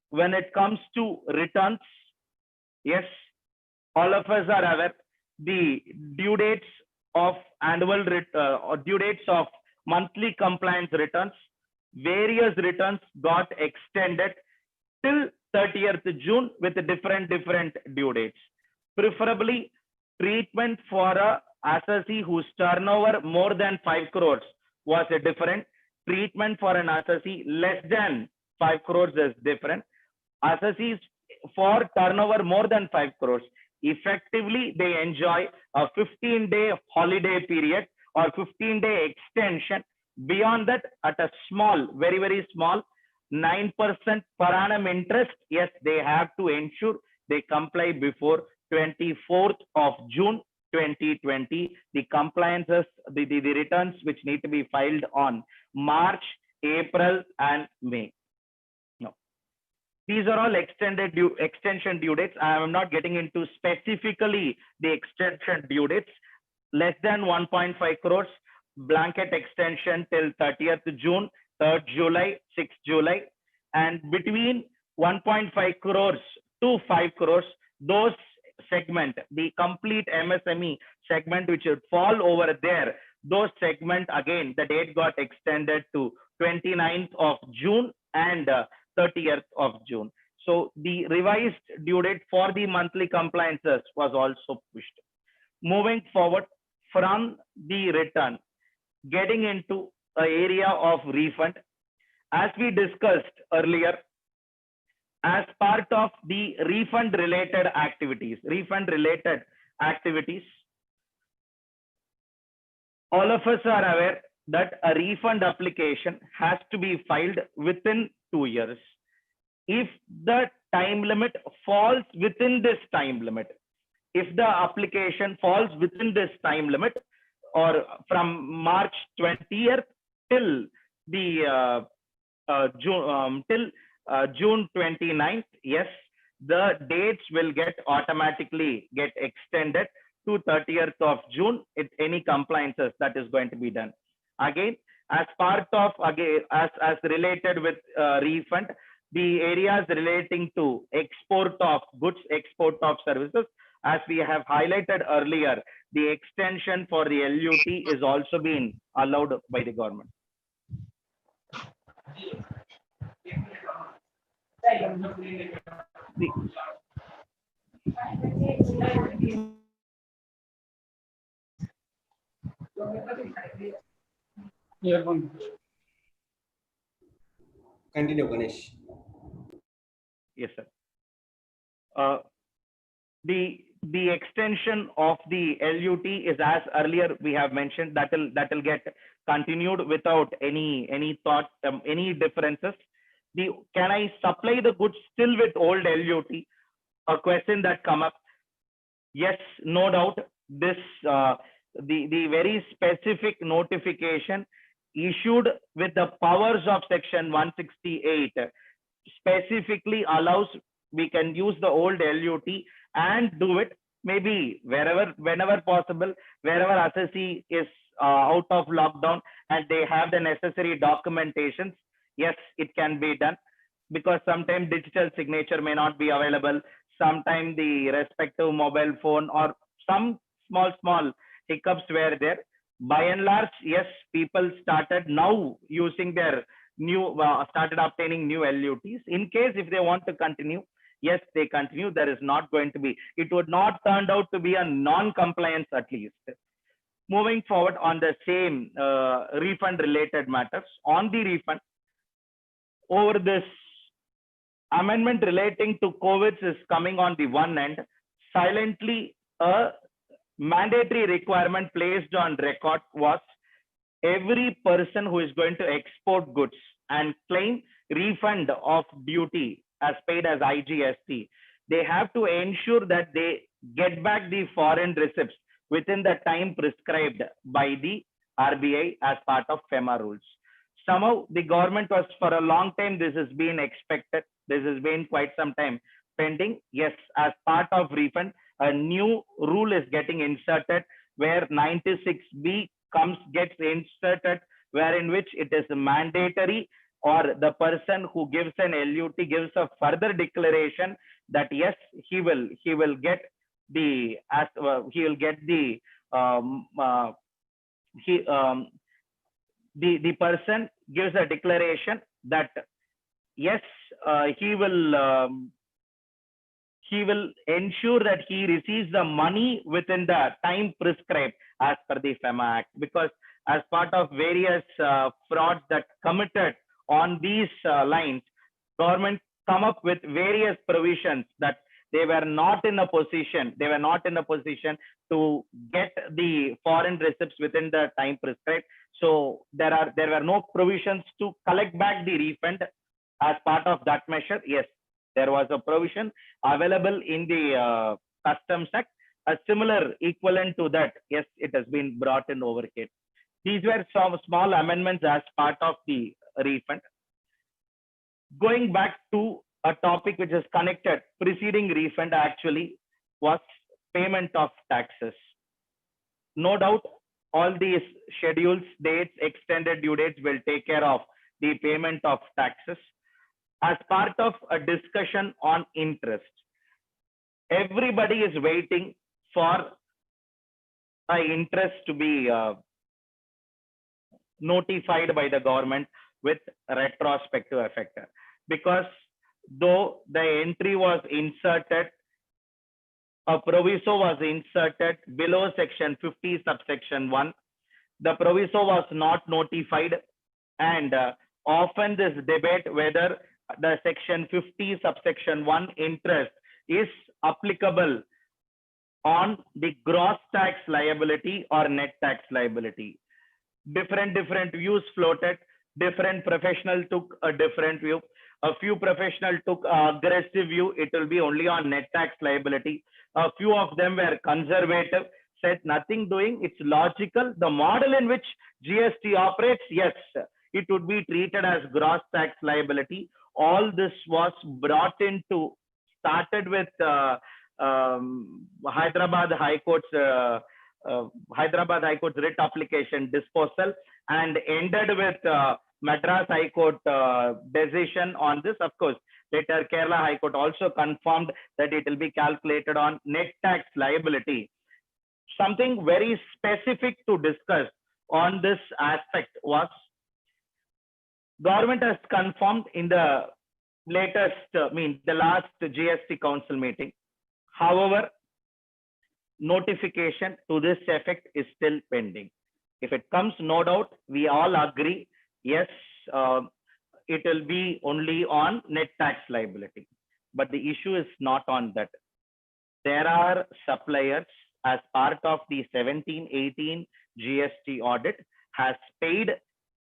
When it comes to returns, yes, all of us are aware the due dates of due dates of monthly compliance returns, various returns got extended till 30th June with different due dates. Preferably, treatment for a assessee whose turnover more than 5 crores was a different. Treatment for an assessee less than 5 crores is different. Assessees for turnover more than 5 crores, effectively they enjoy a 15-day holiday period or 15-day extension. Beyond that, at a small, very small 9% per annum interest, yes, they have to ensure they comply before 24th of June 2020. The compliances, the returns which need to be filed on March, April, and May. No, these are all extension due dates. I am not getting into specifically the extension due dates. Less than 1.5 crores, blanket extension till 30th June, 3rd July, 6th July, and between 1.5 crores to 5 crores, those segment, the complete MSME segment which would fall over there, those segment, again, the date got extended to 29th of June and 30th of June. So the revised due date for the monthly compliances was also pushed. Moving forward from the return, getting into the area of refund, as we discussed earlier, as part of the refund related activities, all of us are aware that a refund application has to be filed within 2 years. If the time limit falls within this time limit, if the application falls within this time limit, or from March 20th till the June 29th, yes, the dates will automatically get extended to 30th of June if any compliances that is going to be done. Again, as part of, as related with refund, the areas relating to export of goods, export of services, as we have highlighted earlier, the extension for the LUT is also being allowed by the government. Continue, Ganesh. Yes, sir. The extension of the LUT is, as earlier we have mentioned, that will get continued without any thought, any differences. Can I supply the goods still with old LUT? A question that come up. Yes, no doubt. This the very specific notification issued with the powers of Section 168 specifically allows we can use the old LUT and do it maybe whenever possible, wherever assessee is out of lockdown and they have the necessary documentations. Yes, it can be done, because sometimes digital signature may not be available. Sometimes the respective mobile phone or some small hiccups were there. By and large, yes, people started now using their started obtaining new LUTs. In case if they want to continue, yes, they continue. There is not going to be, it would not turn out to be a non-compliance at least. Moving forward on the same refund related matters, on the refund, over this amendment relating to COVID is coming on the one end, silently a mandatory requirement placed on record was every person who is going to export goods and claim refund of duty as paid as IGST, they have to ensure that they get back the foreign receipts within the time prescribed by the RBI as part of FEMA rules. Somehow the government was, for a long time, this has been expected. This has been quite some time pending. Yes, as part of refund, a new rule is getting inserted where 96B gets inserted, wherein which it is mandatory, or the person who gives an LUT gives a further declaration that yes, he will get the the person gives a declaration that yes, he will ensure that he receives the money within the time prescribed as per the FEMA Act, because as part of various frauds that committed on these lines, government come up with various provisions that they were not in a position to get the foreign receipts within the time prescribed. So there were no provisions to collect back the refund as part of that measure. Yes, there was a provision available in the Customs Act, a similar equivalent to that. Yes, it has been brought in over here. These were some small amendments as part of the refund. Going back to a topic which is connected, preceding refund actually was payment of taxes. No doubt, all these schedules, dates, extended due dates will take care of the payment of taxes. As part of a discussion on interest, everybody is waiting for interest to be notified by the government with retrospective effect, because though the entry was inserted, a proviso was inserted below section 50 subsection 1, the proviso was not notified, and often this debate whether the section 50 subsection 1 interest is applicable on the gross tax liability or net tax liability. Different views floated. Different professionals took a different view. A few professionals took an aggressive view. It will be only on net tax liability. A few of them were conservative, said nothing doing. It's logical. The model in which GST operates, yes, it would be treated as gross tax liability. All this was brought into, started with Hyderabad High Court's writ application disposal, and ended with Madras High Court decision on this. Of course, later Kerala High Court also confirmed that it will be calculated on net tax liability. Something very specific to discuss on this aspect was, government has confirmed in the latest, the last GST Council meeting. However, notification to this effect is still pending. If it comes, no doubt, we all agree, yes, it will be only on net tax liability. But the issue is not on that. There are suppliers, as part of the 17-18 GST audit, has paid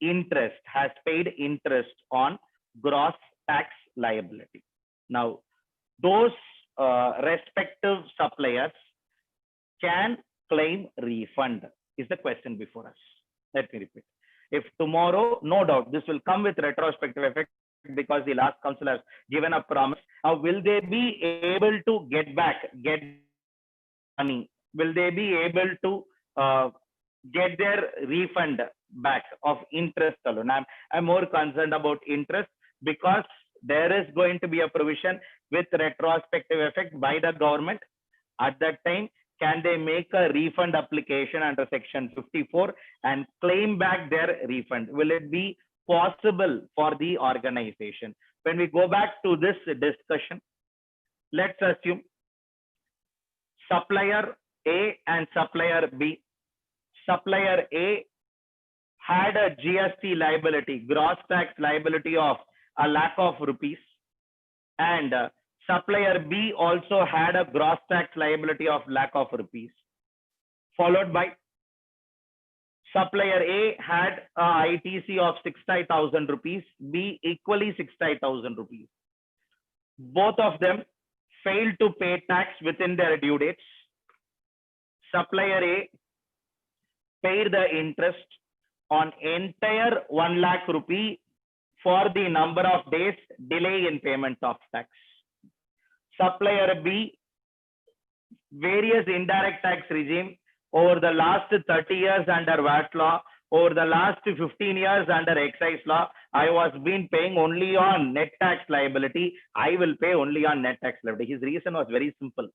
interest on gross tax liability. Now, those respective suppliers can claim refund, is the question before us. Let me repeat. If tomorrow, no doubt, this will come with retrospective effect because the last council has given a promise. Now, will they be able to get money? Will they be able to get their refund back of interest alone? I'm more concerned about interest, because there is going to be a provision with retrospective effect by the government. At that time, can they make a refund application under section 54 and claim back their refund? Will it be possible for the organization? When we go back to this discussion, let's assume supplier A and supplier B. Supplier A had a GST liability, gross tax liability of ₹1,00,000, and supplier B also had a gross tax liability of ₹1,00,000. followed by supplier A had a ITC of 60,000 rupees, B equally 60,000 rupees. Both of them failed to pay tax within their due dates. Supplier A paid the interest on entire 1 lakh rupee for the number of days delay in payment of tax. Supplier B, various indirect tax regime over the last 30 years under VAT law, over the last 15 years under excise law, I was been paying only on net tax liability. I will pay only on net tax liability. His reason was very simple.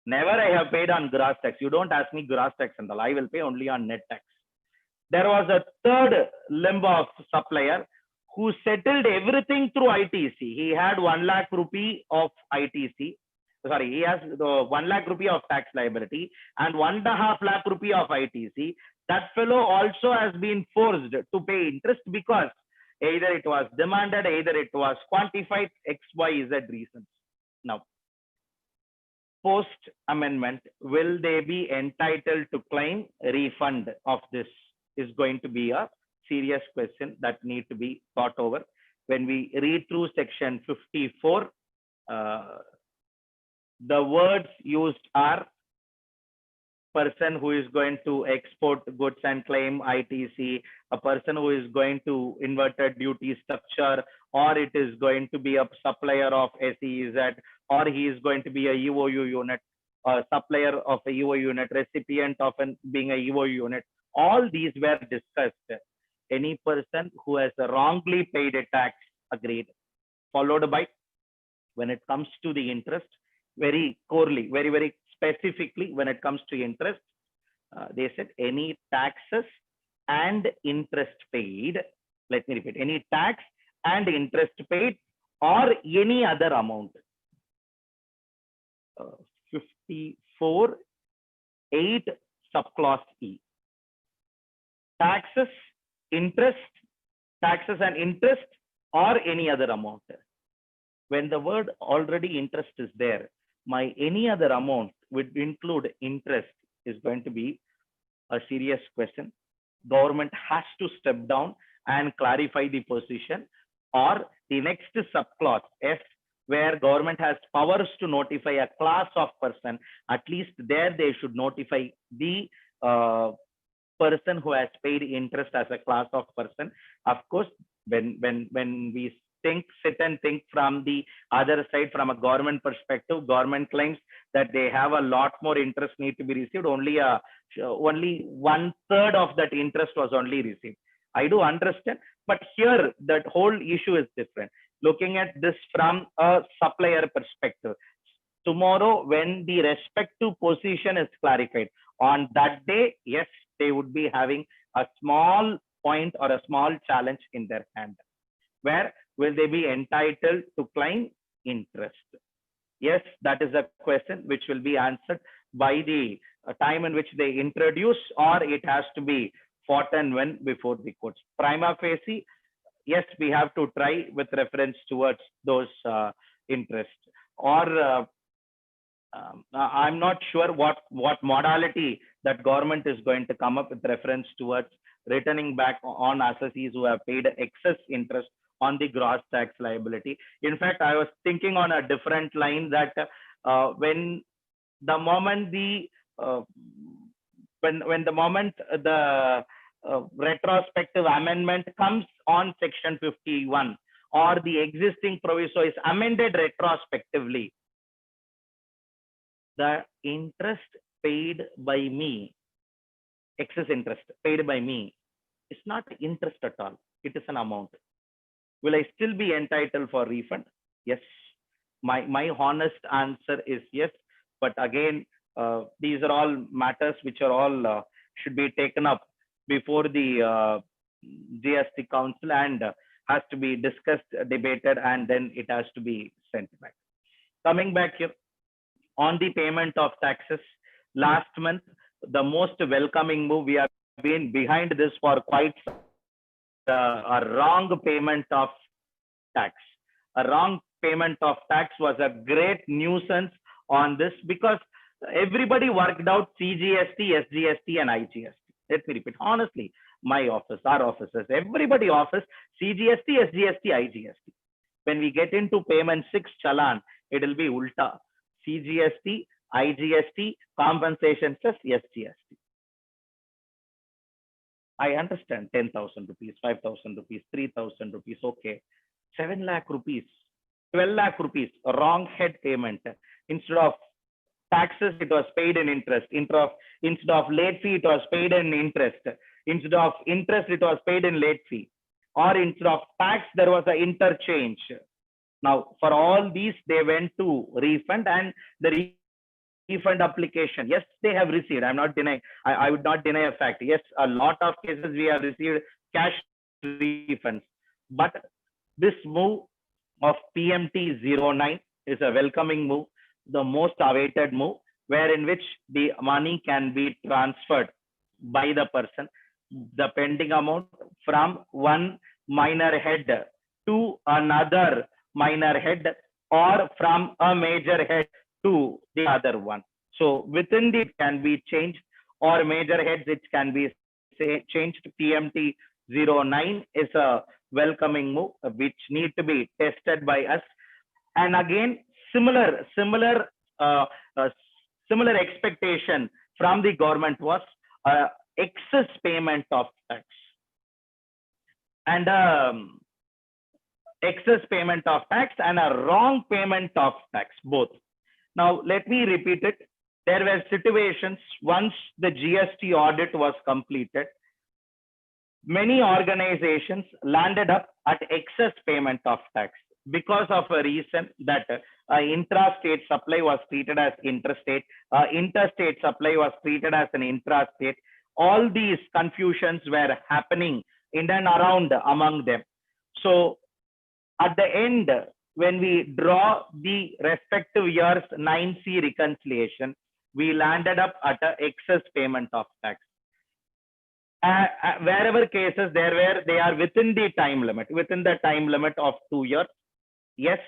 Never I have paid on gross tax. You don't ask me gross tax and all. I will pay only on net tax. There was a third limb of supplier who settled everything through ITC. He had 1 lakh rupee of ITC. Sorry, he has 1 lakh rupee of tax liability and 1.5 lakh rupee of ITC. That fellow also has been forced to pay interest because either it was demanded, either it was quantified, X, Y, Z reasons. Now, post amendment, will they be entitled to claim refund of this? Is going to be a serious question that need to be thought over. When we read through section 54, the words used are person who is going to export goods and claim ITC, a person who is going to inverted duty structure, or it is going to be a supplier of SEZ, or he is going to be a EOU unit, a supplier of a EOU unit, recipient of being a EOU unit. All these were discussed. Any person who has wrongly paid a tax, agreed. Followed by, when it comes to the interest, very corely, very specifically, when it comes to interest, they said any taxes and interest paid. Let me repeat, any tax and interest paid or any other amount. 54(8) subclause E. Taxes, taxes and interest or any other amount. When the word already interest is there, my any other amount would include interest is going to be a serious question. Government has to step down and clarify the position, or the next subclause F, where government has powers to notify a class of person, at least there they should notify the person who has paid interest as a class of person. Of course, when we sit and think from the other side, from a government perspective, government claims that they have a lot more interest need to be received. Only 1/3 of that interest was only received. I do understand, but here that whole issue is different. Looking at this from a supplier perspective, tomorrow when the respective position is clarified, on that day, yes, they would be having a small point or a small challenge in their hand. Where will they be entitled to claim interest? Yes, that is a question which will be answered by the time in which they introduce, or it has to be fought and won before the courts. Prima facie, yes, we have to try with reference towards those interests. Or I'm not sure what modality that government is going to come up with reference towards returning back on assessees who have paid excess interest on the gross tax liability. In fact, I was thinking on a different line that when the moment the retrospective amendment comes on section 51, or the existing proviso is amended retrospectively, the interest paid by me, excess interest paid by me, is not interest at all. It is an amount. Will I still be entitled for refund? Yes. My honest answer is yes. But again, these are all matters which are all should be taken up before the GST Council and has to be discussed, debated, and then it has to be sent back. Coming back here on the payment of taxes, last month, the most welcoming move, we have been behind this for quite a wrong payment of tax. A wrong payment of tax was a great nuisance on this, because Everybody worked out CGST, SGST, and IGST. Let me repeat. Honestly, my office, our offices, everybody office CGST, SGST, IGST. When we get into payment 6 challan, it will be ulta. CGST, IGST, compensation plus SGST. I understand 10,000 rupees, 5,000 rupees, 3,000 rupees. Okay. 7 lakh rupees, 12 lakh rupees, wrong head payment. Instead of taxes, it was paid in interest. Instead of late fee, it was paid in interest. Instead of interest, it was paid in late fee. Or instead of tax, there was an interchange. Now, for all these, they went to refund, and the refund application, yes, they have received. I'm not denying. I would not deny a fact. Yes, a lot of cases we have received cash refunds. But this move of PMT 09 is a welcoming move, the most awaited move, wherein which the money can be transferred by the person, the pending amount, from one minor head to another minor head, or from a major head to the other one. So within it can be changed, or major heads it can be changed. PMT 09 is a welcoming move which need to be tested by us. And again, similar expectation from the government was excess payment of tax and excess payment of tax and a wrong payment of tax, both. Now let me repeat it. There were situations once the GST audit was completed, many organizations landed up at excess payment of tax because of a reason that intrastate supply was treated as interstate, interstate supply was treated as an intrastate. All these confusions were happening in and around among them. So at the end, when we draw the respective years 9C reconciliation, we landed up at an excess payment of tax. Wherever cases they are within the time limit, within the time limit of 2 years. Yes,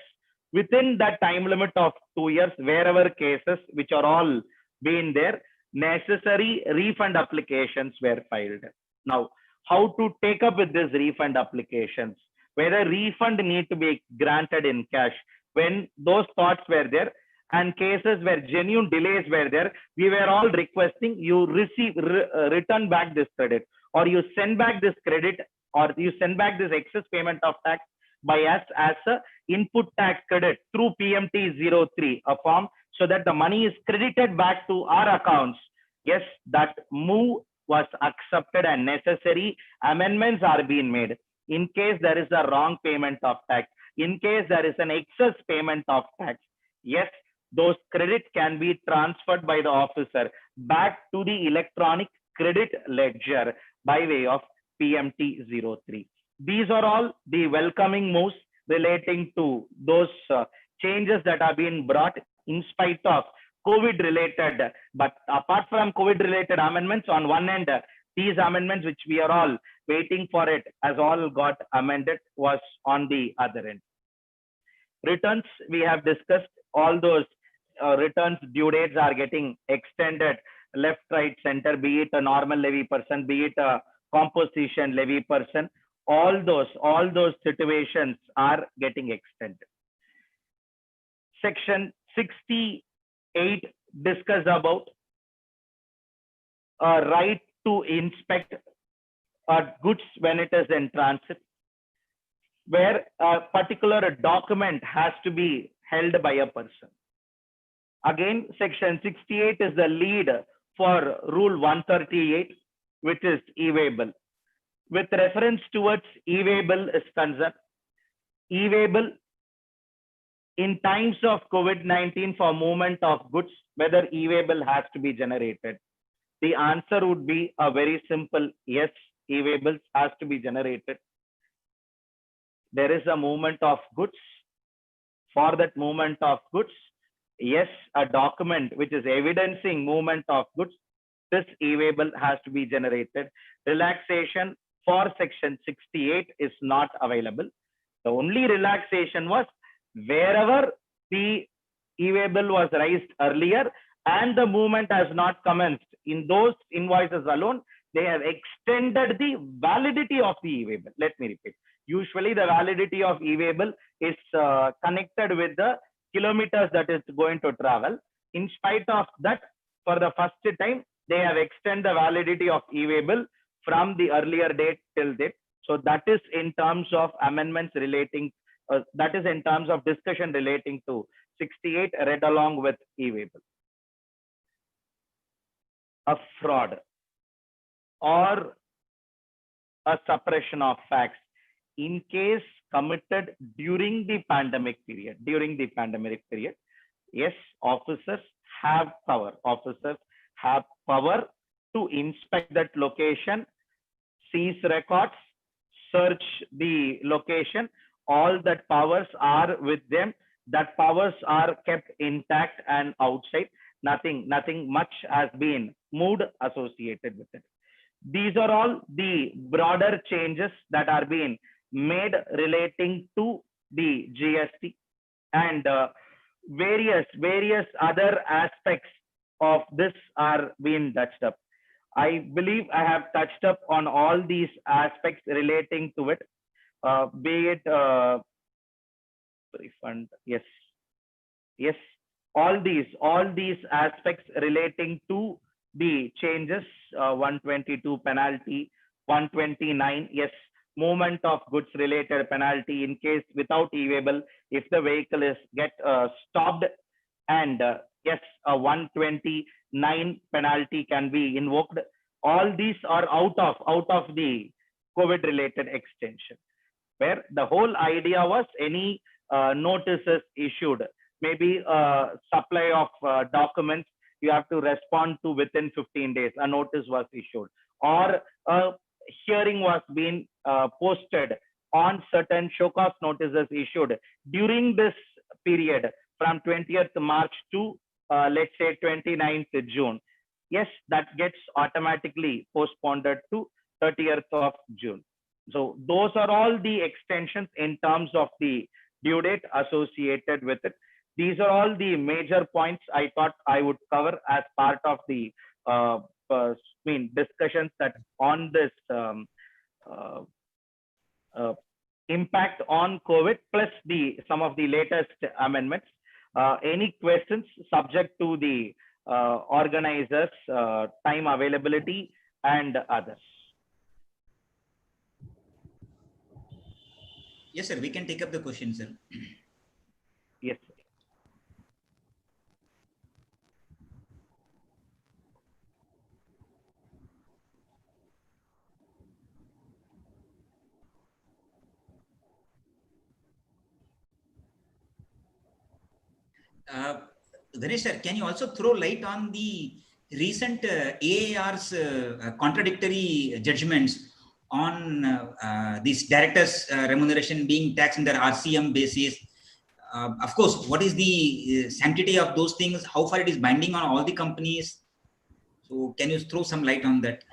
within that time limit of 2 years, wherever cases which are all been there, necessary refund applications were filed. Now, how to take up with these refund applications? Whether refund need to be granted in cash. When those thoughts were there and cases where genuine delays were there, we were all requesting you return back this credit, or you send back this credit, or you send back this excess payment of tax by us as a input tax credit through PMT 03, a form, so that the money is credited back to our accounts. Yes, that move was accepted and necessary amendments are being made. In case there is a wrong payment of tax, in case there is an excess payment of tax, yes, those credit can be transferred by the officer back to the electronic credit ledger by way of PMT 03. These are all the welcoming moves relating to those changes that are being brought in spite of COVID related. But apart from COVID related amendments, on one end, these amendments which we are all waiting for it as all got amended was on the other end. Returns, we have discussed all those returns due dates are getting extended left, right, center, be it a normal levy person, be it a composition levy person, all those situations are getting extended. Section 68 discuss about right to inspect goods when it is in transit, where a particular document has to be held by a person. Again, section 68 is the lead for rule 138, which is e-waybill. With reference towards e-waybill is concerned, e-waybill in times of COVID-19 for movement of goods, whether e-waybill has to be generated. The answer would be a very simple yes, e-waybill has to be generated. There is a movement of goods. For that movement of goods, yes, a document which is evidencing movement of goods, this e-waybill has to be generated. Relaxation for section 68 is not available. The only relaxation was wherever the e-waybill was raised earlier and the movement has not commenced, in those invoices alone, they have extended the validity of the e-waybill. Let me repeat. Usually the validity of e-waybill is connected with the kilometers that is going to travel. In spite of that, for the first time, they have extended the validity of e-waybill from the earlier date till date. So that is in terms of amendments relating, that is in terms of discussion relating to 68 read along with e-waybill. A fraud or a suppression of facts in case committed during the pandemic period, yes, officers have power. Officers have power to inspect that location, seize records, search the location. All that powers are with them. That powers are kept intact and outside. Nothing much has been moved associated with it. These are all the broader changes that are being made relating to the GST, and various other aspects of this are being touched up. I believe I have touched up on all these aspects relating to it, be it refund. Yes, all these aspects relating to the changes, 122 penalty, 129, yes, movement of goods related penalty in case without e-waybill, if the vehicle is get stopped, and yes, a 129 penalty can be invoked. All these are out of the COVID related extension, where the whole idea was any notices issued, maybe supply of documents you have to respond to within 15 days, a notice was issued, or a hearing was being posted on certain show cause notices issued during this period from 20th March to let's say 29th June. Yes, that gets automatically postponed to 30th of June. So those are all the extensions in terms of the due date associated with it. These are all the major points I thought I would cover as part of the discussions that on this impact on COVID, plus some of the latest amendments. Any questions subject to the organizers, time availability and others? Yes, sir. We can take up the question, sir. Yes, sir. Ganesh sir, can you also throw light on the recent AAR's contradictory judgments on these directors' remuneration being taxed under RCM basis? Of course, what is the sanctity of those things? How far it is binding on all the companies? So, can you throw some light on that?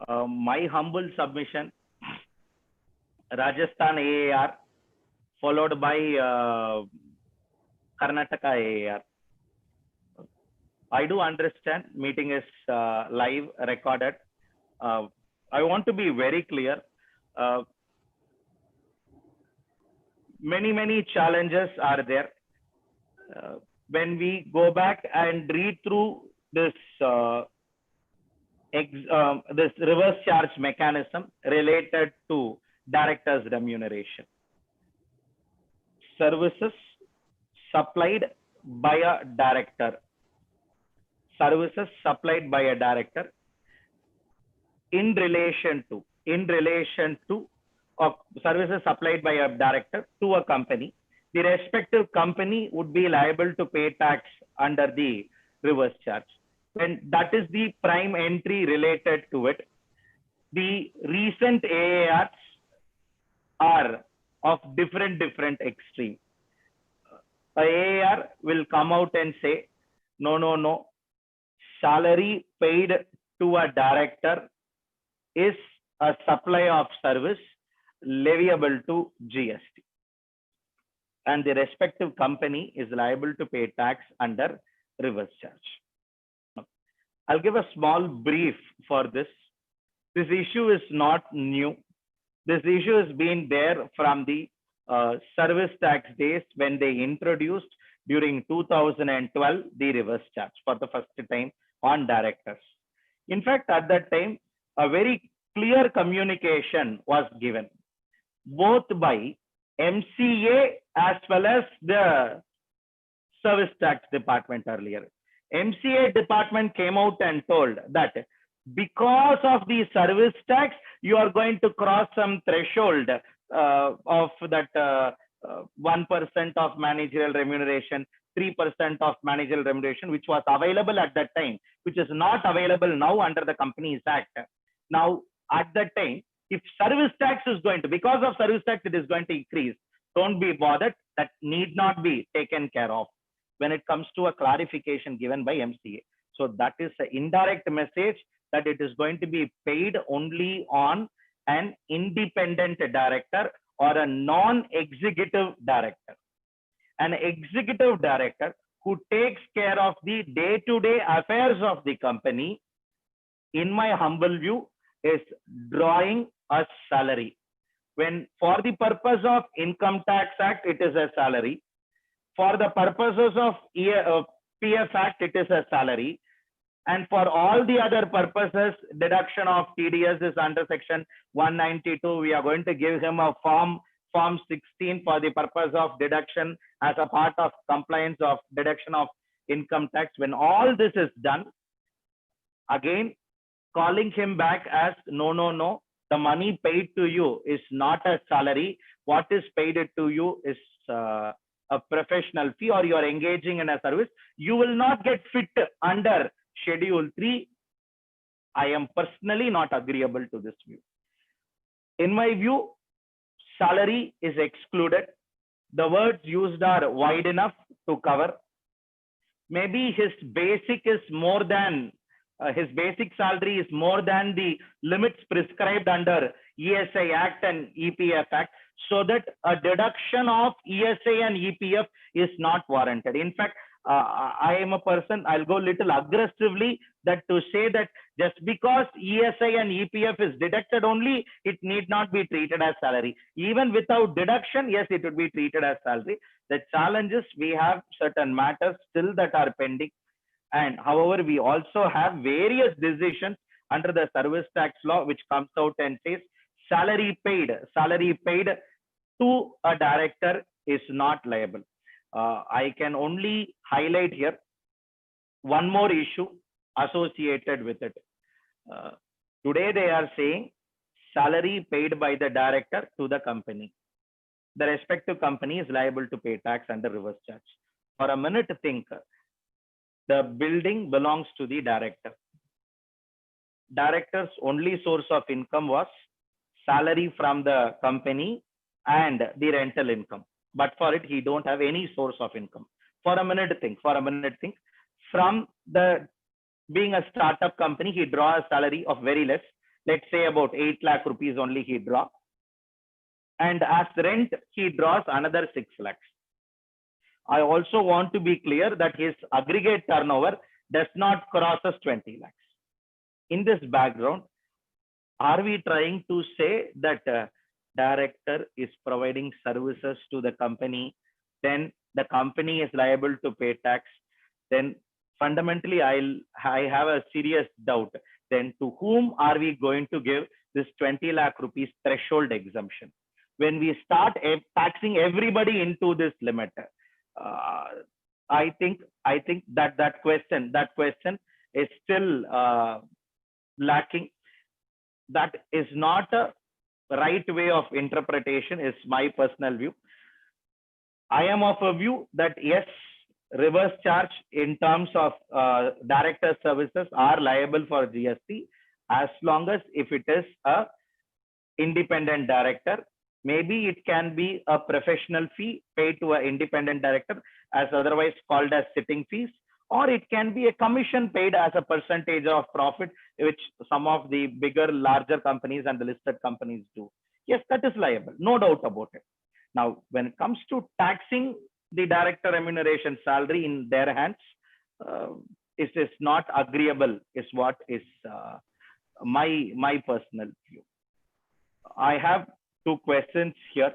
My humble submission: Rajasthan AAR, followed by Karnataka AAR. I do understand meeting is live, recorded. I want to be very clear. Many challenges are there. When we go back and read through this this reverse charge mechanism related to directors' remuneration, services supplied by a director, in relation to services supplied by a director to a company, the respective company would be liable to pay tax under the reverse charge. And that is the prime entry related to it. The recent AARs are of different extreme. A AAR will come out and say, no, salary paid to a director is a supply of service leviable to GST, and the respective company is liable to pay tax under reverse charge. Now, I'll give a small brief for this. This issue is not new. This issue has been there from the service tax days when they introduced during 2012 the reverse charge for the first time on directors. In fact, at that time, a very clear communication was given both by MCA as well as the service tax department earlier. MCA department came out and told that because of the service tax, you are going to cross some threshold of that 1% of managerial remuneration, 3% of managerial remuneration, which was available at that time, which is not available now under the Companies Act. Now, at that time, if service tax is going to, because of service tax, it is going to increase, don't be bothered. That need not be taken care of when it comes to a clarification given by MCA. So that is an indirect message that it is going to be paid only on an independent director or a non-executive director. An executive director who takes care of the day-to-day affairs of the company, in my humble view, is drawing a salary. When for the purpose of Income Tax Act, it is a salary. For the purposes of PF Act, it is a salary. And for all the other purposes, deduction of TDS is under section 192. We are going to give him a form 16 for the purpose of deduction as a part of compliance of deduction of income tax. When all this is done, again, calling him back as no, the money paid to you is not a salary. What is paid to you is a professional fee, or you are engaging in a service. You will not get fit under Schedule 3. I am personally not agreeable to this view. In my view, salary is excluded. The words used are wide enough to cover. Maybe his basic is more than, his basic salary is more than the limits prescribed under ESI Act and EPF Act, so that a deduction of ESI and EPF is not warranted. In fact, I am a person, I'll go little aggressively that to say that just because ESI and EPF is deducted only, it need not be treated as salary. Even without deduction, yes, it would be treated as salary. The challenge is we have certain matters still that are pending. And however, we also have various decisions under the service tax law, which comes out and says salary paid to a director is not liable. I can only highlight here one more issue associated with it. Today they are saying salary paid by the director to the company. The respective company is liable to pay tax under reverse charge. For a minute, think. The building belongs to the director. Director's only source of income was salary from the company and the rental income. But for it, he don't have any source of income. For a minute, think. From the being a startup company, he draws a salary of very less. Let's say about 8 lakh rupees only he draw. And as rent, he draws another 6 lakhs. I also want to be clear that his aggregate turnover does not crosses 20 lakhs. In this background, are we trying to say that director is providing services to the company, then the company is liable to pay tax? Then fundamentally, I have a serious doubt. Then to whom are we going to give this 20 lakh rupees threshold exemption? When we start taxing everybody into this limit, I think that question is still lacking. That is not a right way of interpretation, is my personal view. I am of a view that yes, reverse charge in terms of director services are liable for GST as long as if it is a independent director. Maybe it can be a professional fee paid to an independent director, as otherwise called as sitting fees, or it can be a commission paid as a percentage of profit, which some of the bigger, larger companies and the listed companies do. Yes, that is liable, no doubt about it. Now, when it comes to taxing the director remuneration salary in their hands, is not agreeable, is what is my personal view. I have two questions here.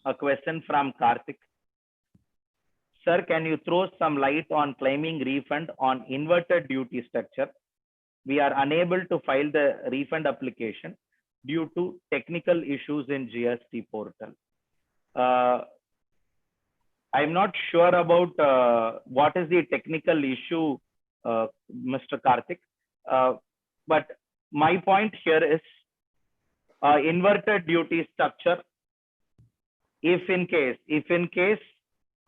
A question from Karthik. Sir, can you throw some light on claiming refund on inverted duty structure? We are unable to file the refund application due to technical issues in GST portal. I'm not sure about what is the technical issue, Mr. Karthik. But my point here is inverted duty structure. If in case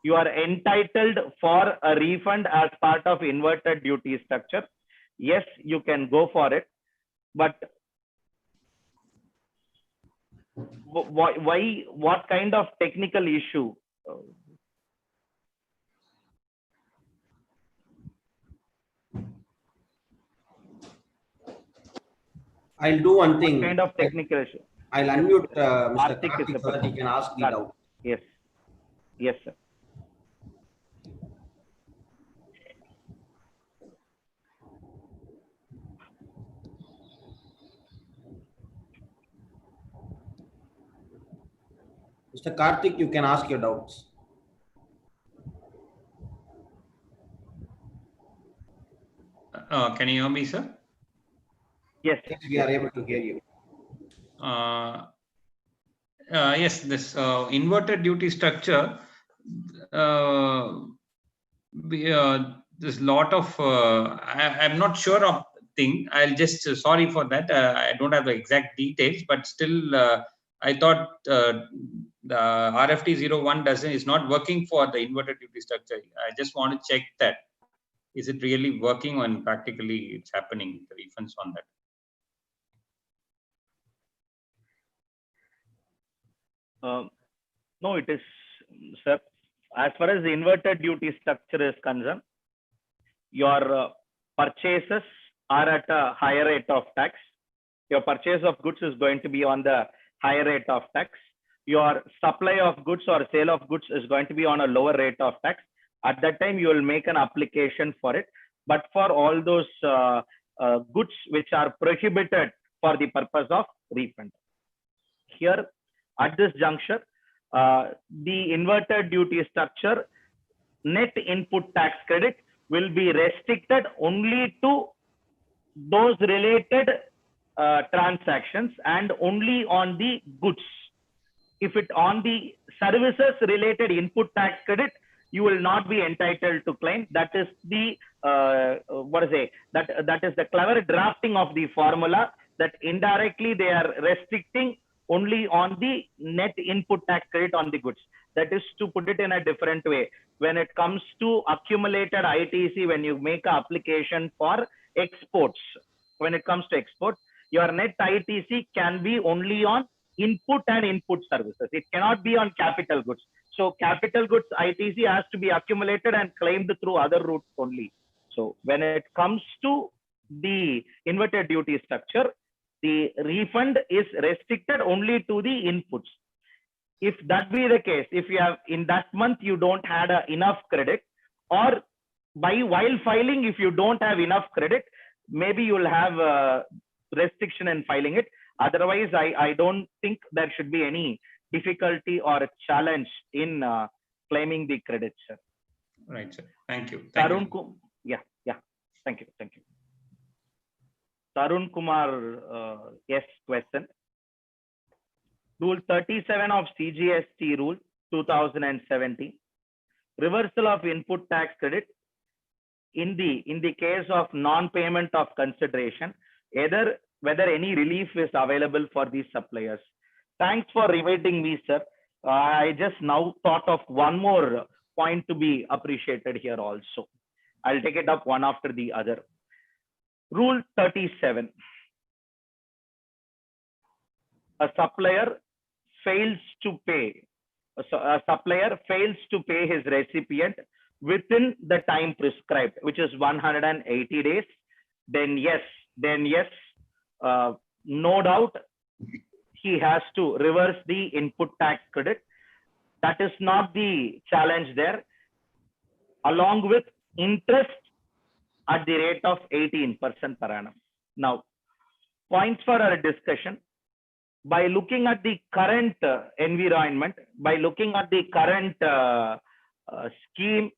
you are entitled for a refund as part of inverted duty structure, yes, you can go for it. But why? What kind of technical issue? I'll do one thing. What kind of technical issue? I'll unmute Mr. Karthik Karthik is so that he can ask the doubt. Yes. Yes, sir. Mr. Karthik, you can ask your doubts. Can you hear me, sir? Yes. Yes, we are able to hear you. Yes, this inverted duty structure, there's a lot of, I'm not sure of thing. I'll just, sorry for that. I don't have the exact details, but still, I thought the RFT 01 is not working for the inverted duty structure. I just want to check that. Is it really working on practically it's happening, the refunds on that? No, it is, sir. As far as the inverted duty structure is concerned, your purchases are at a higher rate of tax. Your purchase of goods is going to be on the higher rate of tax. Your supply of goods or sale of goods is going to be on a lower rate of tax. At that time, you will make an application for it. But for all those goods which are prohibited for the purpose of refund, here at this juncture, the inverted duty structure net input tax credit will be restricted only to those related transactions and only on the goods. If it on the services related input tax credit, you will not be entitled to claim. That is the that is the clever drafting of the formula, that indirectly they are restricting only on the net input tax credit on the goods. That is to put it in a different way. When it comes to accumulated ITC, when you make an application for exports, when it comes to exports, your net ITC can be only on input and input services. It cannot be on capital goods. So capital goods ITC has to be accumulated and claimed through other routes only. So when it comes to the inverted duty structure, the refund is restricted only to the inputs. If that be the case, if you have in that month you don't had enough credit, or while filing, if you don't have enough credit, maybe you'll have a restriction in filing it. Otherwise, I don't think there should be any difficulty or a challenge in claiming the credit, sir. Right, sir. Thank you. Tarun, yeah. Thank you. Tarun Kumar, yes, question. Rule 37 of CGST Rule 2017, reversal of input tax credit in the case of non-payment of consideration, whether any relief is available for these suppliers. Thanks for reminding me, sir. I just now thought of one more point to be appreciated here also. I'll take it up one after the other. Rule 37. A supplier fails to pay. A supplier fails to pay his recipient within the time prescribed, which is 180 days. Then yes, no doubt he has to reverse the input tax credit. That is not the challenge there. Along with interest at the rate of 18% per annum. Now, points for our discussion. By looking at the current environment, by looking at the current scheme,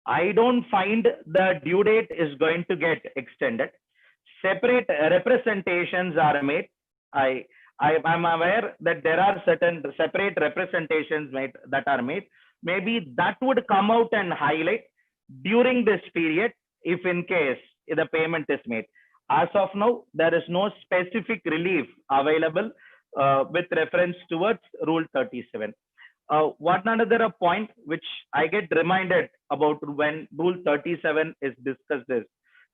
I don't find the due date is going to get extended. Separate representations are made. I'm aware that there are certain separate representations made that are made. Maybe that would come out and highlight during this period if in case the payment is made. As of now, there is no specific relief available with reference towards Rule 37. One another point which I get reminded about when Rule 37 is discussed is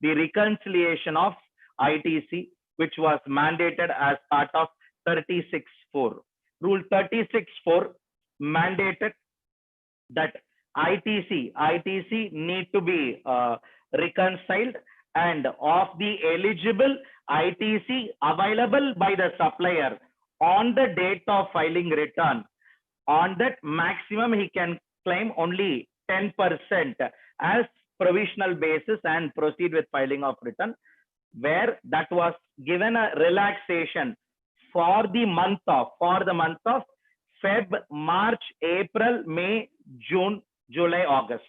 the reconciliation of ITC, which was mandated as part of 36(4). Rule 36(4) mandated that ITC need to be reconciled, and of the eligible ITC available by the supplier on the date of filing return, on that maximum he can claim only 10% as provisional basis and proceed with filing of return, where that was given a relaxation for the month of Feb, March, April, May, June, July, August.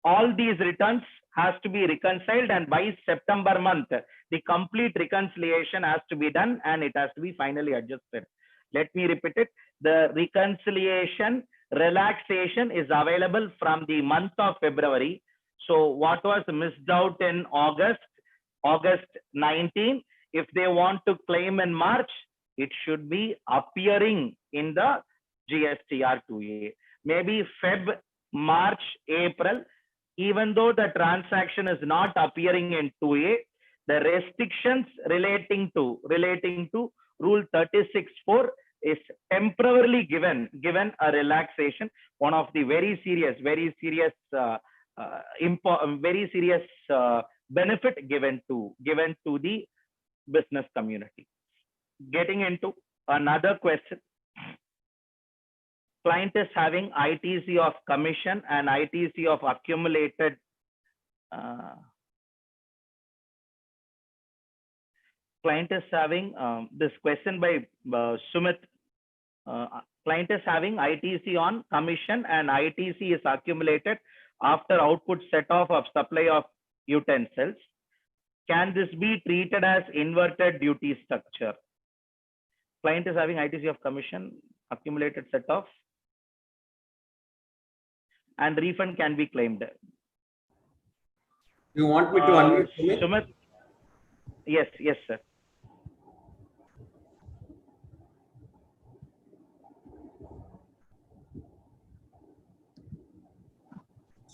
All these returns has to be reconciled, and by September month, the complete reconciliation has to be done and it has to be finally adjusted. Let me repeat it. The reconciliation relaxation is available from the month of February. So what was missed out in August 19, if they want to claim in March, it should be appearing in the GSTR 2A. Maybe Feb, March, April, even though the transaction is not appearing in 2A, the restrictions relating to Rule 36(4) is temporarily given a relaxation. One of the very serious benefit given to the business community. Getting into another question. Client is having ITC of commission and ITC of accumulated client is having this question by Sumit. Client is having ITC on commission and ITC is accumulated after output set off of supply of utensils. Can this be treated as inverted duty structure? Client is having ITC of commission, accumulated set off, and refund can be claimed. You want me to unmute Sumit? Sumit? Yes, sir.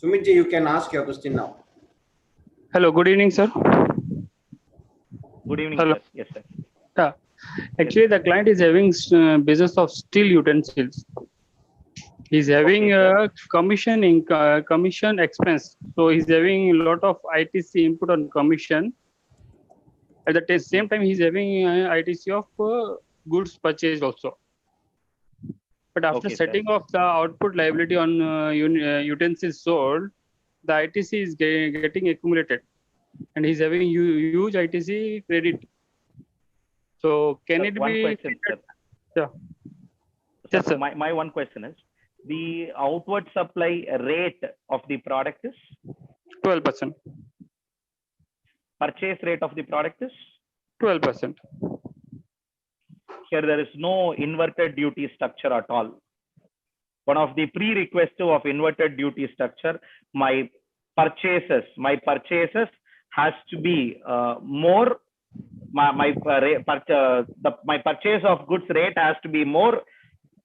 Sumit ji, you can ask your question now. Hello, good evening, sir. Good evening, Hello. sir. Yes, sir. Yeah. Actually, the client is having business of steel utensils. He's having a commission expense. So he's having a lot of ITC input on commission. At the same time, he's having ITC of goods purchased also. But after setting off the output liability on utensils sold, the ITC is getting accumulated, and he's having huge ITC credit. So can it one be? Question, sir. Yeah. Yes, sir. My one question is, the outward supply rate of the product is 12%. Purchase rate of the product is 12%. Here there is no inverted duty structure at all. One of the prerequisites of inverted duty structure, my purchases has to be more. My purchase of goods rate has to be more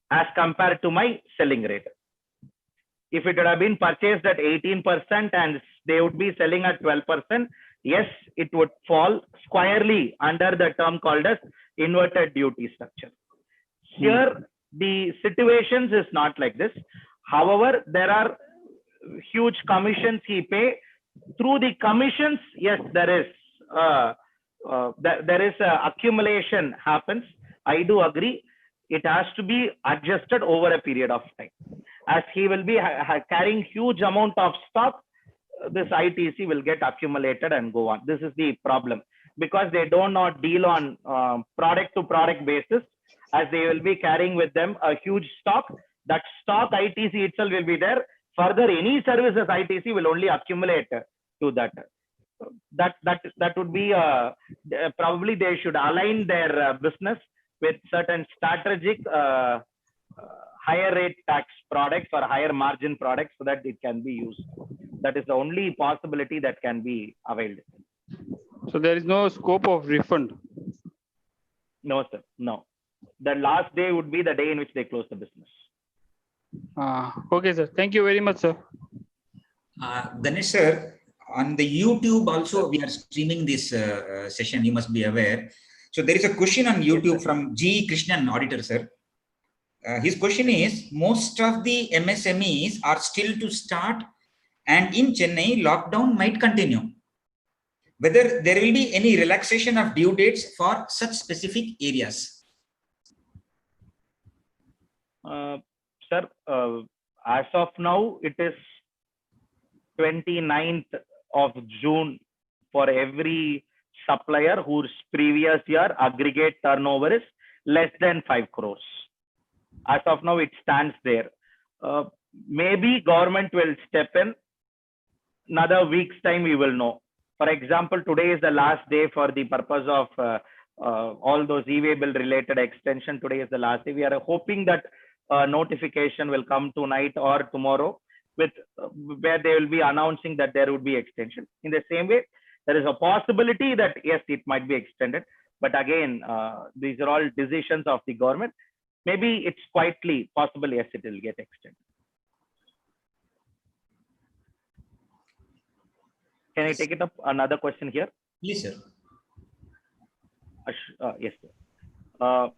as compared to my selling rate. If it would have been purchased at 18% and they would be selling at 12%, yes, it would fall squarely under the term called as inverted duty structure. Here, the situations is not like this. However, there are huge commissions he pay. Through the commissions, yes, there is accumulation happens. I do agree. It has to be adjusted over a period of time. As he will be carrying huge amount of stock, this ITC will get accumulated and go on. This is the problem, because they do not deal on product to product basis, as they will be carrying with them a huge stock. That stock ITC itself will be there. Further, any services ITC will only accumulate to that. That would be probably they should align their business with certain strategic higher rate tax products or higher margin products, so that it can be used. That is the only possibility that can be availed. So there is no scope of refund. No, sir. No. The last day would be the day in which they close the business. Okay, sir. Thank you very much, sir. Ganesh sir, on the YouTube also we are streaming this session, you must be aware. So there is a question on YouTube from G. Krishnan, auditor sir. His question is, most of the MSMEs are still to start, and in Chennai, lockdown might continue. Whether there will be any relaxation of due dates for such specific areas? Sir, as of now, it is 29th of June for every supplier whose previous year aggregate turnover is less than 5 crores. As of now, it stands there. Maybe government will step in. Another week's time, we will know. For example, today is the last day for the purpose of all those e-way bill related extension. Today is the last day. We are hoping that notification will come tonight or tomorrow, with where they will be announcing that there would be extension. In the same way, there is a possibility that yes, it might be extended. But again, these are all decisions of the government. Maybe it's quietly possible, yes, it will get extended. Can I take it up? Another question here? Please, sir. Yes, sir.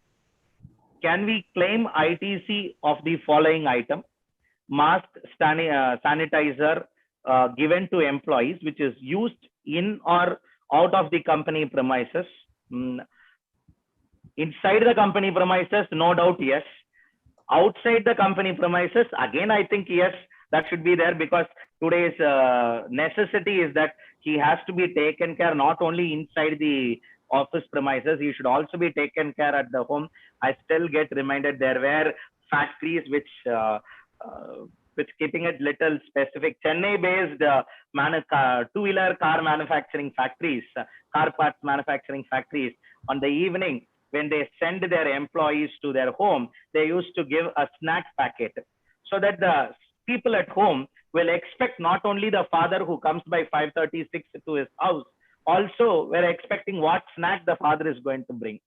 Can we claim ITC of the following item? Mask, sanitizer given to employees, which is used in or out of the company premises. Inside the company premises, no doubt, yes. Outside the company premises, again, I think, yes, that should be there, because today's necessity is that he has to be taken care not only inside the office premises, he should also be taken care at the home. I still get reminded there were factories which keeping it little specific, Chennai-based two-wheeler car manufacturing factories, car parts manufacturing factories, on the evening when they send their employees to their home, they used to give a snack packet, so that the people at home will expect not only the father who comes by 5:36 to his house, also we're expecting what snack the father is going to bring.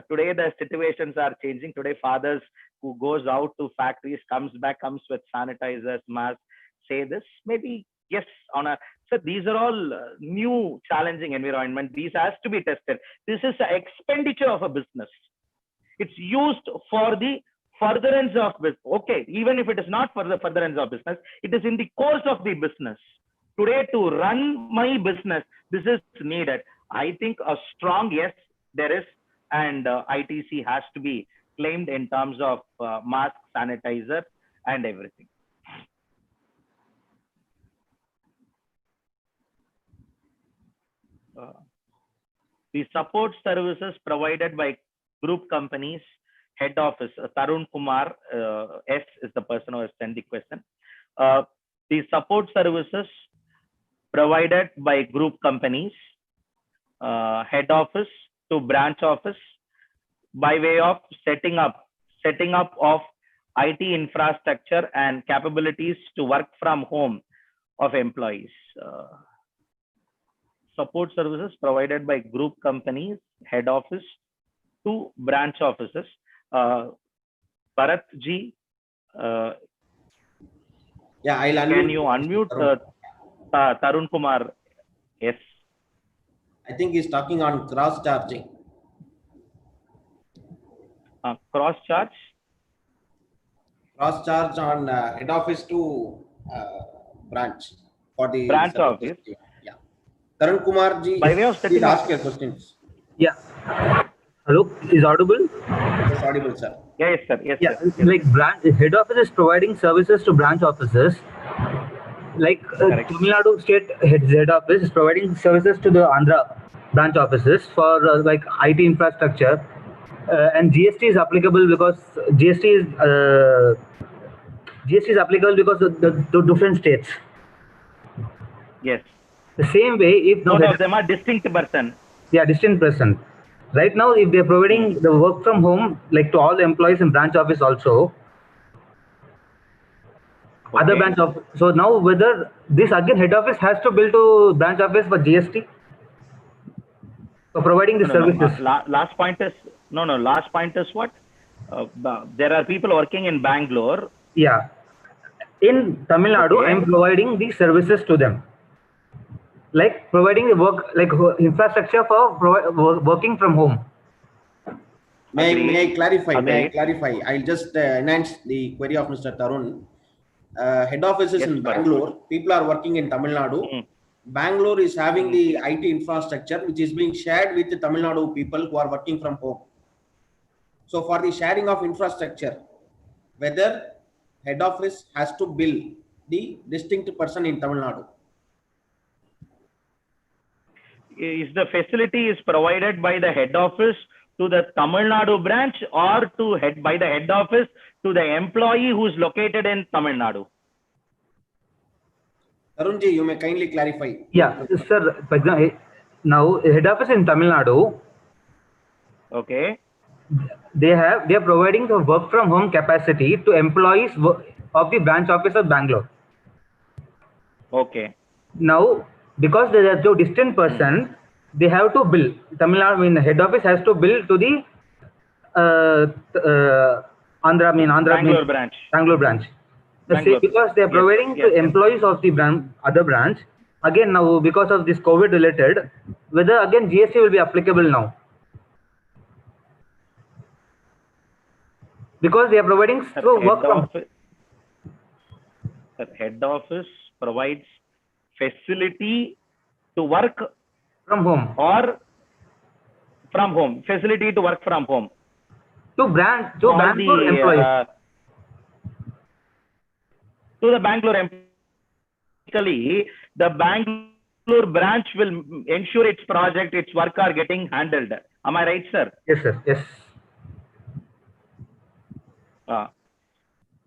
Today the situations are changing. Today fathers who goes out to factories, comes back, comes with sanitizers, masks, say this, maybe yes, so these are all new challenging environment. These has to be tested. This is the expenditure of a business. It's used for the furtherance of business. Okay, even if it is not for the furtherance of business, it is in the course of the business. Today, to run my business, this is needed. I think a strong yes, there is, and ITC has to be claimed in terms of mask, sanitizer, and everything. The support services provided by group companies, head office, Tarun Kumar S is the person who has sent the question. The support services provided by group companies, head office to branch office, by way of setting up of IT infrastructure and capabilities to work from home of employees. Support services provided by group companies, head office to branch offices. Bharat ji, Yeah, I'll unmute. can you unmute Tarun Kumar? Yes. I think he's talking on cross charging. Cross charge? Cross charge on head office to branch for the Branch office. Yeah. Tarun Kumar ji, By way of setting please up. ask your questions. Yeah. Hello, is audible? It's audible, sir. Yes, sir. Yes, Yeah, sir. Yes. like branch head office is providing services to branch offices. Correct. Tamil Nadu state head office is providing services to the Andhra branch offices for like IT infrastructure, and GST is applicable because GST is applicable because of the different states. Yes. The same way, if now Both of them are distinct person. yeah, distinct person. Right now, if they're providing the work from home, like to all the employees in branch office also, other Okay. branch office. So now whether this again head office has to bill to branch office for GST for providing the No. services. Last point is Last point is what? There are people working in Bangalore. Yeah. In Tamil Nadu, Okay. I'm providing the services to them. Like providing the work, like infrastructure for working from home. May I clarify? May I Agreed. clarify? I'll just enhance the query of Mr. Tarun. Head office is Yes, in Bharat. Bangalore. People are working in Tamil Nadu. Bangalore is having the IT infrastructure which is being shared with the Tamil Nadu people who are working from home. So for the sharing of infrastructure, whether head office has to bill the distinct person in Tamil Nadu. Is the facility is provided by the head office to the Tamil Nadu branch or by the head office to the employee who is located in Tamil Nadu? Tarunji, you may kindly clarify. Yeah, sir. For example, now head office in Tamil Nadu, Okay. they are providing the work from home capacity to employees of the branch office of Bangalore. Okay. Now, because there are two distant person, they have to bill. Tamil Nadu, I mean, head office has to bill to the Andhra Bangalore branch. Bangalore branch. Bangalore. Because they are providing Yes. to employees of the other branch. Again, now because of this COVID related, whether again GST will be applicable now. Because they are providing work from. Head office provides facility to work From home. or from home. Facility to work from home. To Bangalore employees. To the Bangalore employees. The Bangalore branch will ensure its project, its work are getting handled. Am I right, sir? Yes, sir. Yes.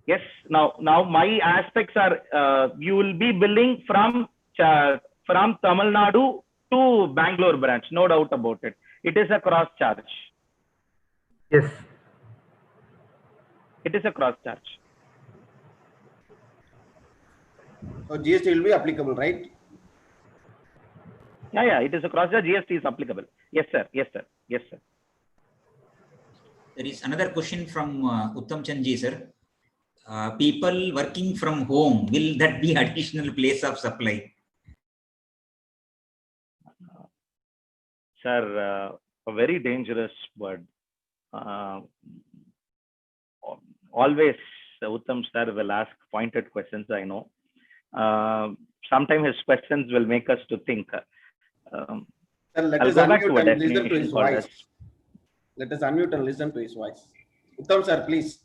Yes. Now my aspects are you will be billing from Tamil Nadu to Bangalore branch, no doubt about it. It is a cross charge. Yes. It is a cross charge. So GST will be applicable, right? Yeah. It is a cross charge. GST is applicable. Yes, sir. There is another question from Uttam Chandji, sir. People working from home, will that be additional place of supply? Sir, a very dangerous word. Always Uttam sir will ask pointed questions, I know. Sometimes his questions will make us to think. Sir, let I'll us go back to a unmute and listen to definition his called voice. Let us unmute and listen to his voice. Uttam sir, please.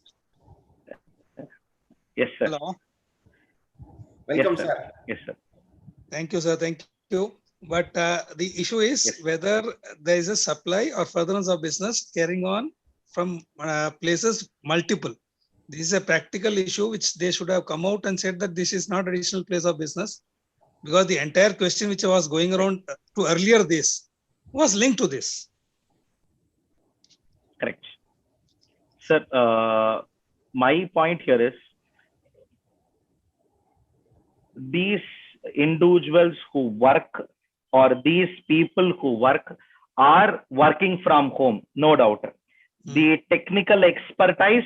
Yes, sir. Hello. Welcome, Yes, sir. Yes, sir. Thank you, sir. Thank you. But the issue is whether there is a supply or furtherance of business carrying on from places multiple. This is a practical issue which they should have come out and said that this is not additional place of business, because the entire question which was going around to earlier this was linked to this. Correct. Sir, my point here is these individuals who work or these people who work are working from home, no doubt. The technical expertise,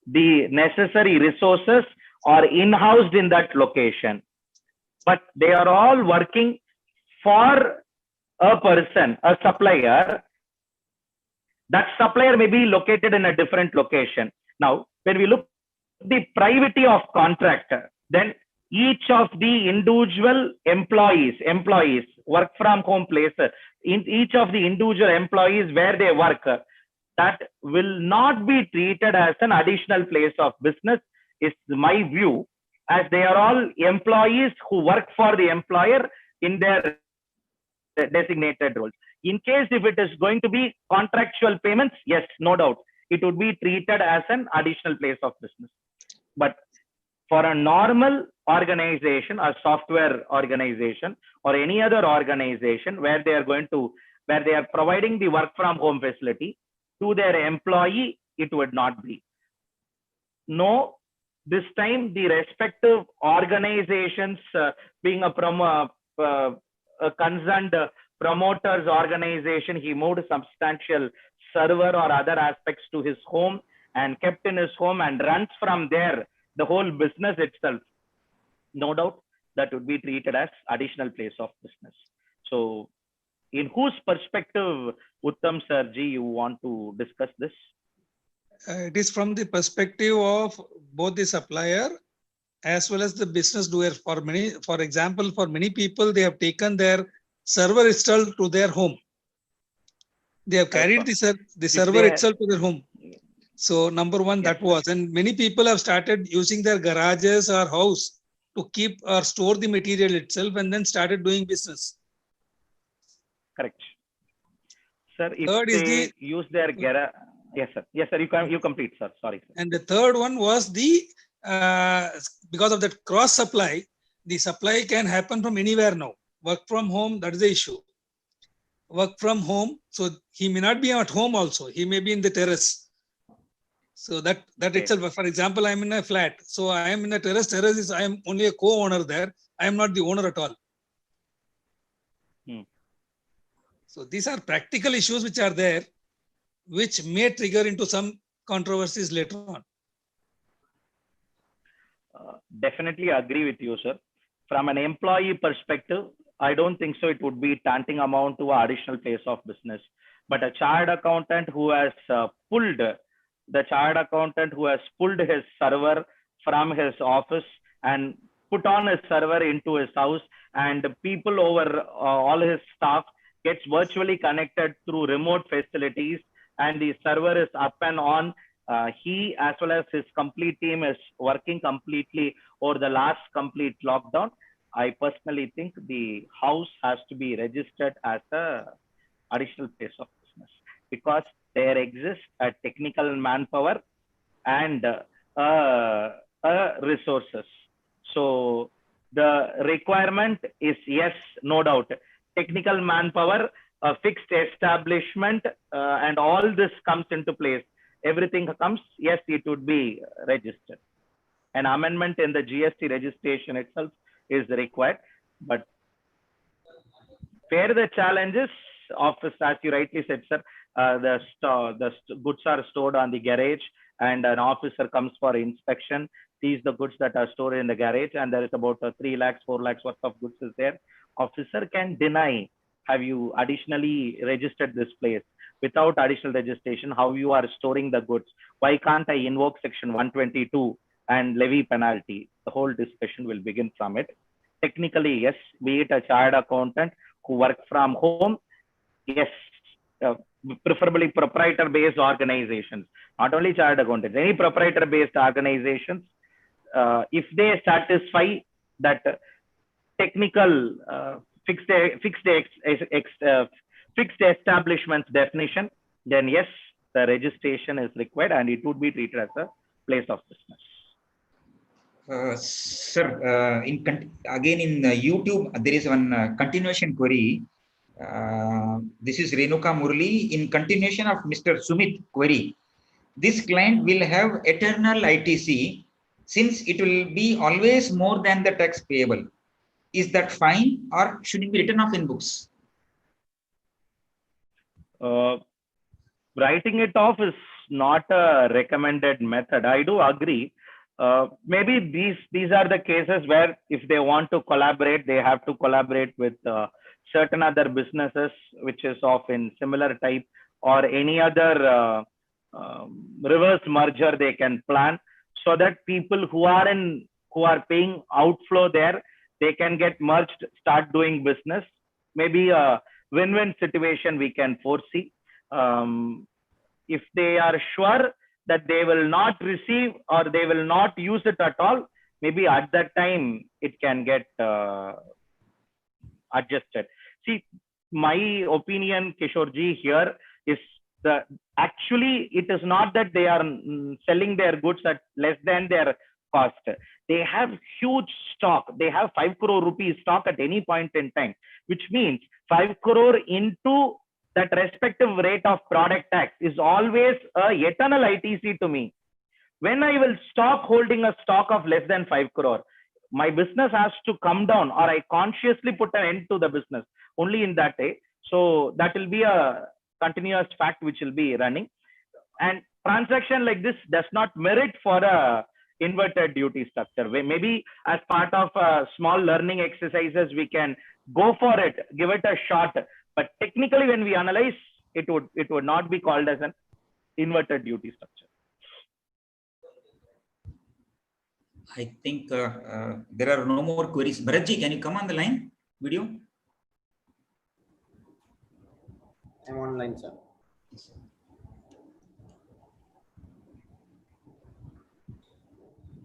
the necessary resources are in-housed in that location. But they are all working for a person, a supplier. That supplier may be located in a different location. Now, when we look at the privity of contractor, then each of the individual employees, work from home places, in each of the individual employees where they work, that will not be treated as an additional place of business, is my view. as they are all employees who work for the employer in their designated roles. In case if it is going to be contractual payments, yes, no doubt, it would be treated as an additional place of business. But for a normal organization, a software organization, or any other organization where they are providing the work from home facility to their employee, it would not be. No, this time the respective organizations, being a concerned promoter's organization, he moved substantial server or other aspects to his home and kept in his home and runs from there the whole business itself. No doubt that would be treated as additional place of business. So in whose perspective, Uttam Sirji, you want to discuss this? It is from the perspective of both the supplier as well as the business doer. For example, for many people, they have taken their server itself to their home. They have carried the server itself to their home. So number one, that was, and many people have started using their garages or house to keep or store the material itself and then started doing business. Correct. Sir, if they use their garage, yes, sir. Yes, sir. You complete, sir. Sorry, sir. And the third one was the because of that cross supply, the supply can happen from anywhere now. Work from home, that is the issue. Work from home, so he may not be at home also. He may be in the terrace. So that itself, for example, I am in a flat. So I am in a terrace. Terrace is, I am only a co-owner there. I am not the owner at all. So these are practical issues which are there, which may trigger into some controversies later on. Definitely agree with you, sir. From an employee perspective, I don't think so it would be tantamount to an additional place of business. But a chartered accountant who has pulled his server from his office and put on his server into his house, and people over all his staff gets virtually connected through remote facilities, and the server is up and on. He as well as his complete team is working completely over the last complete lockdown. I personally think the house has to be registered as a additional place of business, because there exists a technical manpower and resources. So the requirement is, yes, no doubt, technical manpower, a fixed establishment, and all this comes into place. Everything comes, yes, it would be registered. An amendment in the GST registration itself is required, but where the challenges of, as you rightly said, sir, the goods are stored on the garage, and an officer comes for inspection, sees the goods that are stored in the garage, and there is about 3 lakhs, 4 lakhs worth of goods is there. Officer can deny, have you additionally registered this place? Without additional registration, how you are storing the goods? Why can't I invoke section 122 and levy penalty? The whole discussion will begin from it. Technically, yes, be it a chartered accountant who work from home, yes, preferably proprietor-based organizations, not only chartered accountants, any proprietor-based organizations, if they satisfy that technical fixed establishments definition, then yes, the registration is required and it would be treated as a place of business. Sir, again in YouTube, there is one continuation query. This is Renuka Murli. In continuation of Mr. Sumit query, this client will have eternal ITC since it will be always more than the tax payable. Is that fine, or should it be written off in books? Writing it off is not a recommended method. I do agree. Maybe these are the cases where if they want to collaborate, they have to collaborate with certain other businesses which is of in similar type, or any other reverse merger they can plan, so that people who are paying outflow there, they can get merged, start doing business. Maybe a win-win situation we can foresee. If they are sure that they will not receive or they will not use it at all, maybe at that time it can get adjusted. See, my opinion, Kishorji, here is actually it is not that they are selling their goods at less than their cost. They have huge stock. They have 5 crore rupees stock at any point in time, which means 5 crore into that respective rate of product tax is always a eternal ITC to me. When I will stop holding a stock of less than 5 crore, my business has to come down, or I consciously put an end to the business only in that way. So that will be a continuous fact which will be running. And transaction like this does not merit for a inverted duty structure. Maybe as part of small learning exercises, we can go for it, give it a shot. But technically, when we analyze, it would not be called as an inverted duty structure. I think there are no more queries. Bharatji, can you come on the line? Video? I'm online, sir.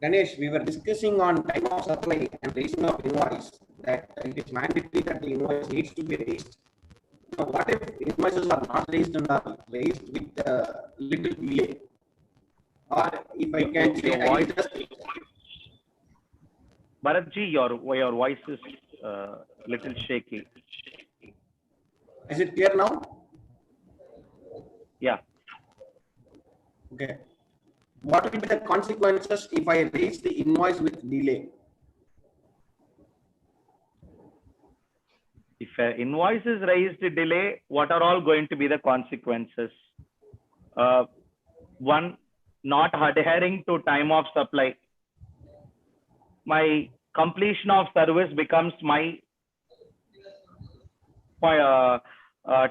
Ganesh, we were discussing on time of supply and raising of invoice, that it is mandatory that the invoice needs to be raised. Now, what if invoices are not raised and are raised with little delay? Or if I can say, Bharatji, your voice is little shaky. Is it clear now? Yeah. Okay. What will be the consequences if I raise the invoice with delay? If an invoice is raised delay, what are all going to be the consequences? One, not adhering to time of supply. My completion of service becomes my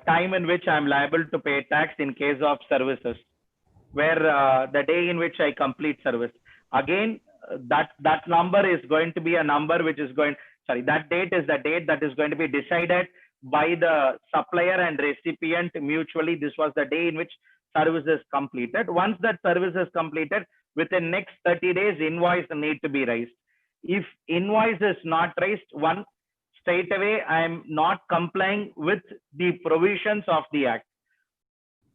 time in which I am liable to pay tax in case of services, where the day in which I complete service. Again, that number is going to be a number which is going, sorry, that date is the date that is going to be decided by the supplier and recipient mutually. This was the day in which service is completed. Once that service is completed, within next 30 days, invoice need to be raised. If invoice is not raised, one, straight away, I am not complying with the provisions of the Act.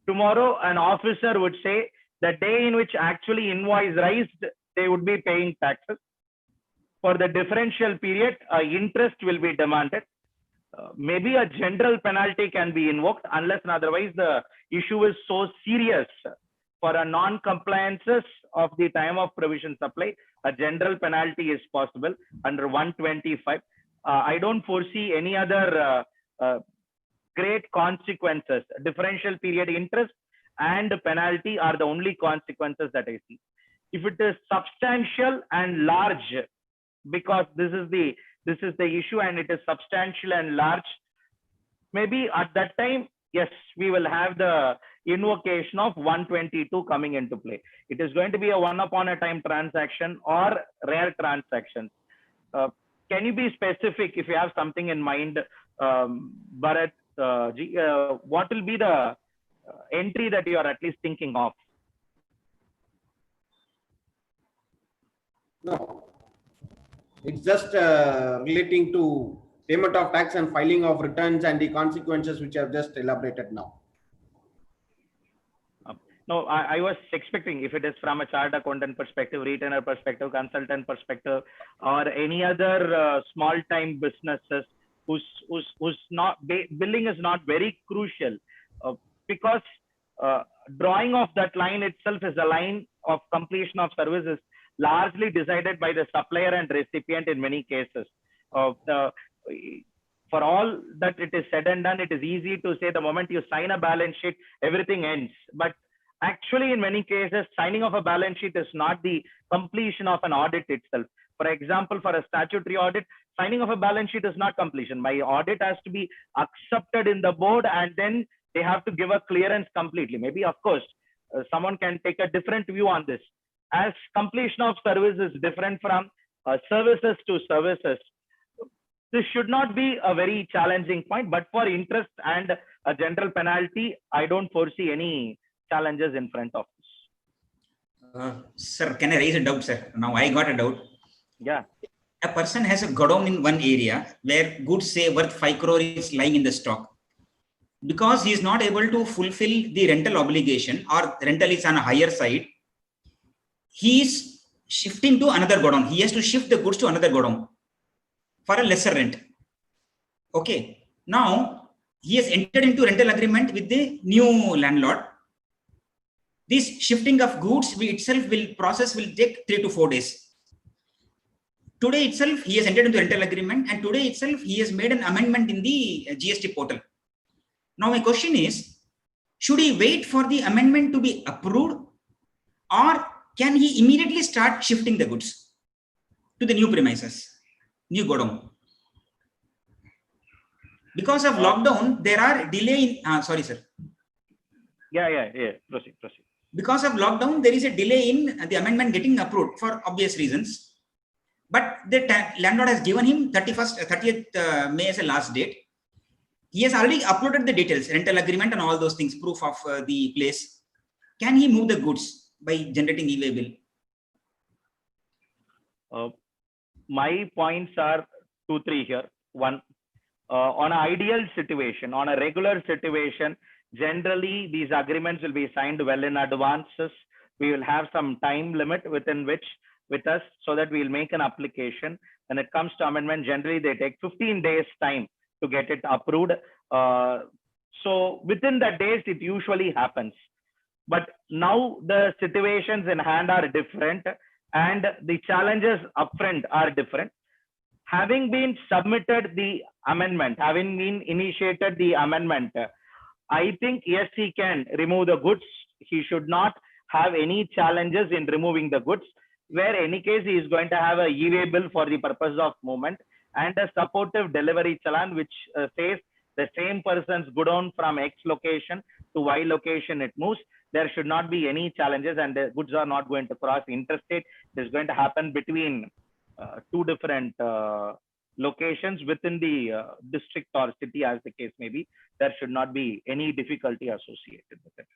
Tomorrow, an officer would say the day in which actually invoice raised, they would be paying taxes. For the differential period, interest will be demanded. Maybe a general penalty can be invoked, unless and otherwise the issue is so serious. For a non-compliances of the time of provision supply, a general penalty is possible under 125. I don't foresee any other great consequences. Differential period interest and penalty are the only consequences that I see. If it is substantial and large, because this is the issue and it is substantial and large, maybe at that time, yes, we will have the invocation of 122 coming into play. It is going to be a one upon a time transaction or rare transactions. Can you be specific if you have something in mind, Bharat? What will be the entry that you are at least thinking of? No, it's just relating to payment of tax and filing of returns and the consequences which I have just elaborated now. No, I was expecting if it is from a chartered accountant perspective, retainer perspective, consultant perspective, or any other small time businesses whose not billing is not very crucial, because drawing of that line itself is a line of completion of services largely decided by the supplier and recipient in many cases. For all that it is said and done, it is easy to say the moment you sign a balance sheet, everything ends. But actually, in many cases, signing of a balance sheet is not the completion of an audit itself. For example, for a statutory audit, signing of a balance sheet is not completion. My audit has to be accepted in the board and then they have to give a clearance completely. Maybe, of course, someone can take a different view on this. As completion of service is different from services to services, this should not be a very challenging point, but for interest and a general penalty, I don't foresee any challenges in front of us. Sir, can I raise a doubt, sir? Now I got a doubt. Yeah. A person has a godown in one area where goods say worth 5 crore is lying in the stock. Because he is not able to fulfill the rental obligation, or rental is on a higher side, he is shifting to another godown. He has to shift the goods to another godown for a lesser rent. Okay. Now he has entered into rental agreement with the new landlord. This shifting of goods will take 3 to 4 days. Today itself, he has entered into rental agreement, and today itself, he has made an amendment in the GST portal. Now, my question is, should he wait for the amendment to be approved, or can he immediately start shifting the goods to the new premises, new godown? Because of lockdown, there are delay in, sorry, sir. Yeah. Proceed. Because of lockdown, there is a delay in the amendment getting approved for obvious reasons. But the landlord has given him 30th May as a last date. He has already uploaded the details, rental agreement and all those things, proof of the place. Can he move the goods by generating e-way bill? My points are 2-3 here. One, on an ideal situation, on a regular situation, generally these agreements will be signed well in advances. We will have some time limit within which with us, so that we'll make an application. When it comes to amendment, generally they take 15 days time to get it approved. So within that days, it usually happens. But now the situations in hand are different, and the challenges upfront are different. Having been submitted the amendment, having been initiated the amendment, I think yes, he can remove the goods. He should not have any challenges in removing the goods, where any case he is going to have a e-way bill for the purpose of movement, and a supportive delivery challan which says the same person's godown from X location to Y location it moves. There should not be any challenges, and the goods are not going to cross interstate. It is going to happen between two different locations within the district or city, as the case may be. There should not be any difficulty associated with it.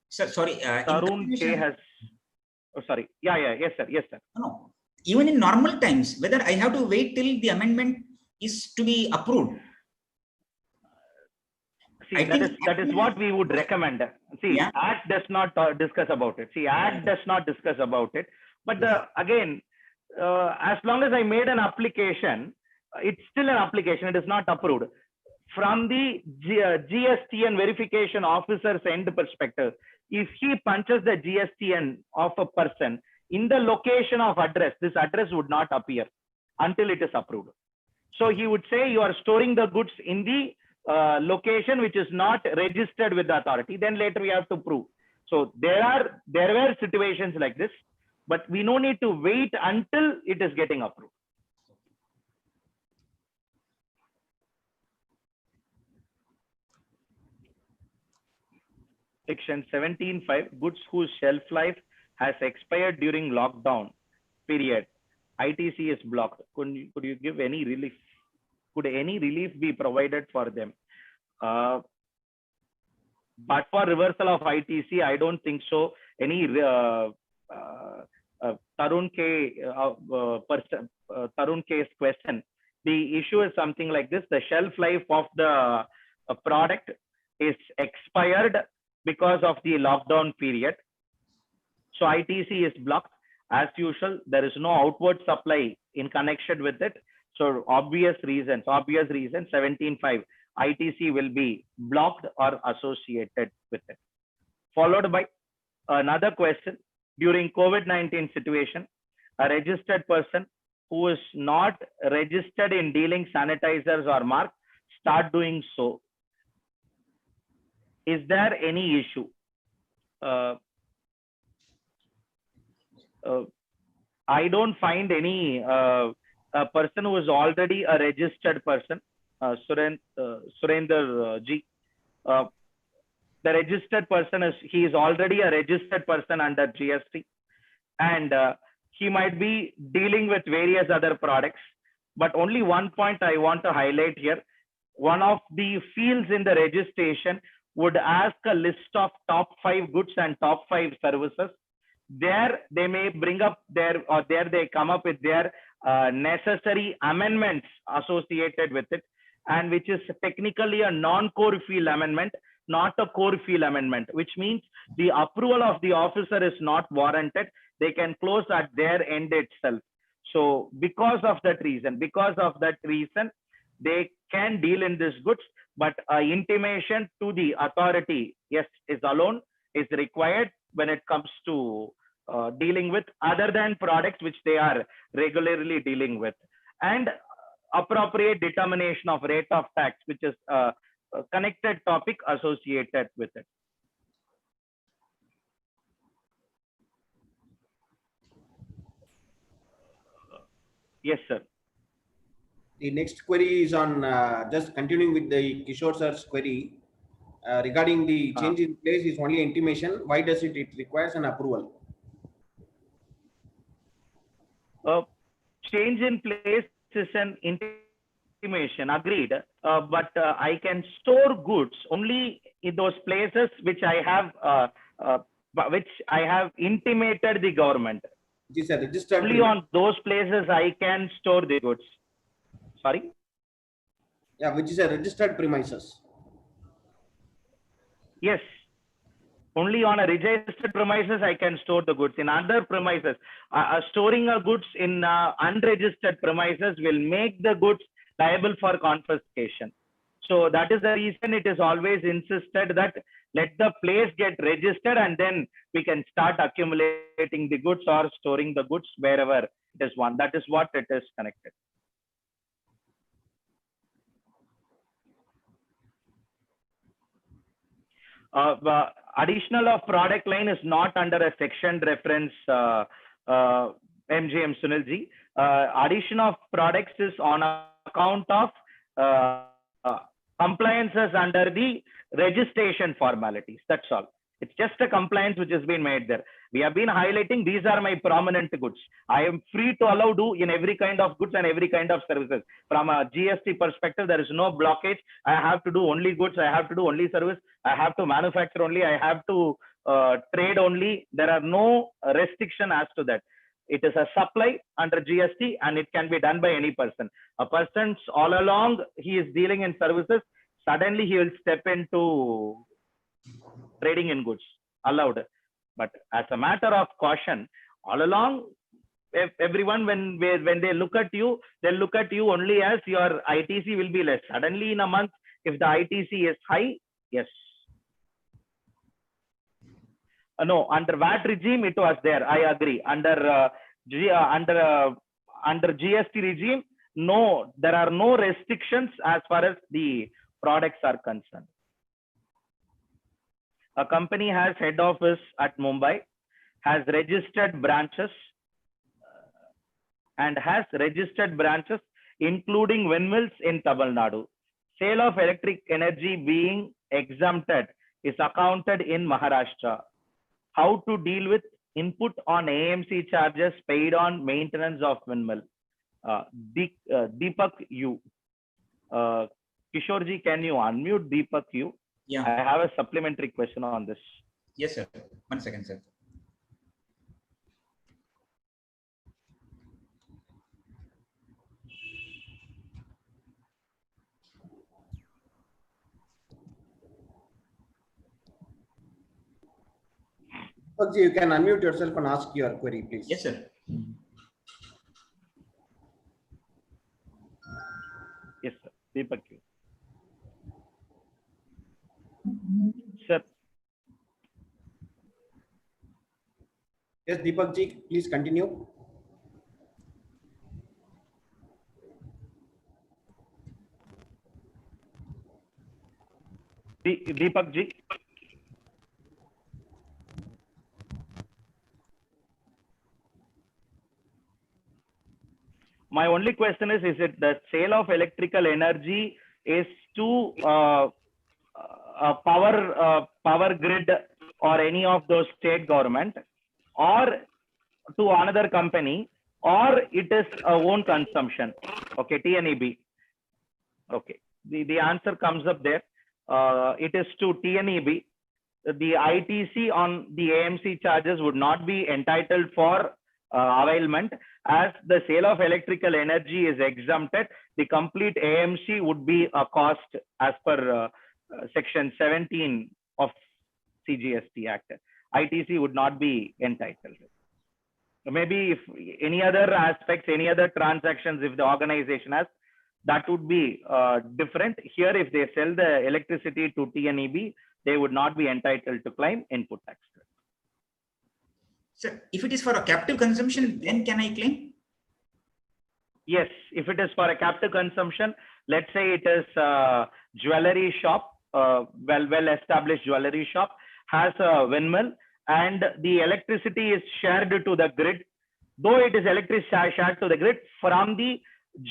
Sir, sorry. Tarun K has. Oh, sorry. Yeah. Yes, sir. No. Even in normal times, whether I have to wait till the amendment is to be approved. See, that is what we would recommend. See, yeah. Act does not discuss about it. See, Act does not discuss about it. But again, as long as I made an application, it's still an application. It is not approved. From the GST and verification officer's end perspective, if he punches the GSTN of a person in the location of address, this address would not appear until it is approved. So he would say you are storing the goods in the location which is not registered with the authority. Then later we have to prove. So there were situations like this, but we no need to wait until it is getting approved. Section 17(5), goods whose shelf life has expired during lockdown period, ITC is blocked. Could you give any relief? Could any relief be provided for them? But for reversal of ITC, I don't think so. Any Tarun K's question. The issue is something like this: the shelf life of the product is expired because of the lockdown period. So ITC is blocked. As usual, there is no outward supply in connection with it. So obvious reason, 17(5), ITC will be blocked or associated with it. Followed by another question: during COVID-19 situation, a registered person who is not registered in dealing sanitizers or masks start doing so. Is there any issue? I don't find any a person who is already a registered person, Surender Ji. The registered person he is already a registered person under GST, and he might be dealing with various other products. But only one point I want to highlight here: one of the fields in the registration would ask a list of top 5 goods and top 5 services. there they may bring up their, or there they come up with their necessary amendments associated with it, and which is technically a non-core field amendment, not a core field amendment, which means the approval of the officer is not warranted. They can close at their end itself. So because of that reason, they can deal in these goods, but intimation to the authority, yes, is alone is required when it comes to dealing with other than products which they are regularly dealing with, and appropriate determination of rate of tax, which is a connected topic associated with it. Yes, sir. The next query is on just continuing with the Kishore sir's query regarding the change in place is only intimation. Why does it requires an approval? Change in place is an intimation, agreed. But I can store goods only in those places which I have intimated the government. Which is a registered. Only on those places I can store the goods. Sorry? Yeah, which is a registered premises. Yes. Only on a registered premises I can store the goods. In other premises, storing a goods in unregistered premises will make the goods liable for confiscation. So that is the reason it is always insisted that let the place get registered and then we can start accumulating the goods or storing the goods wherever it is one. That is what it is connected. Additional of product line is not under a section reference, MGM Sunilji. Addition of products is on account of compliances under the registration formalities. That's all. It's just a compliance which has been made there. We have been highlighting these are my prominent goods. I am free to allow do in every kind of goods and every kind of services. From a GST perspective, there is no blockage. I have to do only goods. I have to do only service. I have to manufacture only. I have to trade only. There are no restriction as to that. It is a supply under GST and it can be done by any person. A person's all along, he is dealing in services. Suddenly he will step into trading in goods, allowed. But as a matter of caution, all along, if everyone, when they look at you, they'll look at you only as your ITC will be less. Suddenly in a month, if the ITC is high, yes. No, under VAT regime, it was there. I agree. Under GST regime, no, there are no restrictions as far as the products are concerned. A company has head office at Mumbai, has registered branches, including windmills in Tamil Nadu. Sale of electric energy being exempted is accounted in Maharashtra. How to deal with input on AMC charges paid on maintenance of windmill? Deepak U. Kishorji, can you unmute Deepak U? Yeah. I have a supplementary question on this. Yes, sir. 1 second, sir. You can unmute yourself and ask your query, please. Yes, sir. Yes, sir. Deepak U. Sir. Yes, Deepak ji, please continue. Deepak ji. My only question is it the sale of electrical energy is to power grid or any of those state government, or to another company, or it is a own consumption? Okay, TNEB. Okay, the answer comes up there. It is to TNEB. the ITC on the AMC charges would not be entitled for availment, as the sale of electrical energy is exempted. The complete AMC would be a cost as per section 17 of CGST Act. ITC would not be entitled. Maybe if any other aspects, any other transactions, if the organization has, that would be different. Here, if they sell the electricity to TNEB, they would not be entitled to claim input tax credit. Sir, if it is for a captive consumption, then can I claim? Yes, if it is for a captive consumption, let's say it is a jewelry shop, well-established jewelry shop, has a windmill, and the electricity is shared to the grid. Though it is electricity shared to the grid, from the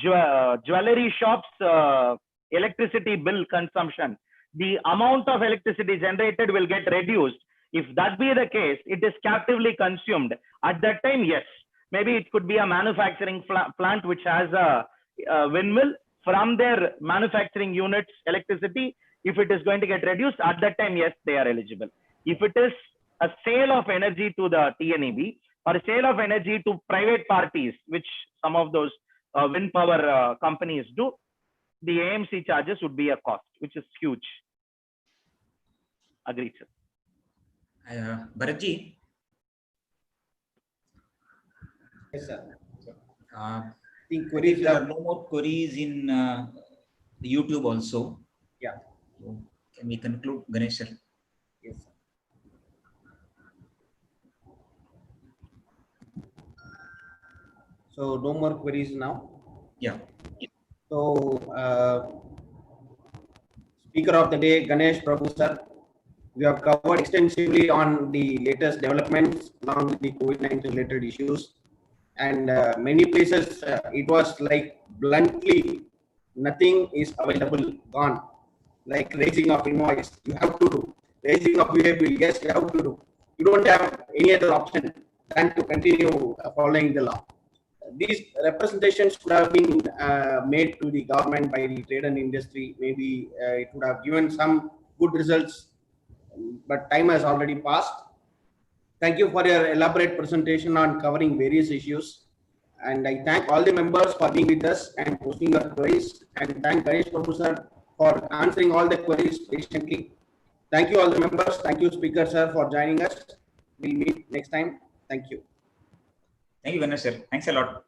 jewelry shop's electricity bill consumption, the amount of electricity generated will get reduced. If that be the case, it is captively consumed. At that time, yes, maybe it could be a manufacturing plant which has a windmill. From their manufacturing units electricity, if it is going to get reduced, at that time, yes, they are eligible. If it is a sale of energy to the TNEB or a sale of energy to private parties, which some of those wind power companies do, the AMC charges would be a cost, which is huge. Agreed, sir. Bharatji? Yes, sir. The queries, there are no more queries in YouTube also. Yeah. So can we conclude, Ganesh sir? Yes, sir. So no more queries now. Yeah. So Speaker of the Day, Ganesh Prabhu sir, we have covered extensively on the latest developments along with the COVID-19 related issues, and many places it was like bluntly nothing is available, gone. Like raising of invoice, you have to do. Raising of VA bill, yes, you have to do. You don't have any other option than to continue following the law. These representations could have been made to the government by the trade and industry. Maybe it would have given some good results, but time has already passed. Thank you for your elaborate presentation on covering various issues. And I thank all the members for being with us and posting your queries. And thank Ganesh Prabhu sir for answering all the queries patiently. Thank you all the members. Thank you, Speaker sir, for joining us. We'll meet next time. Thank you. Thank you, Ganesh sir. Thanks a lot.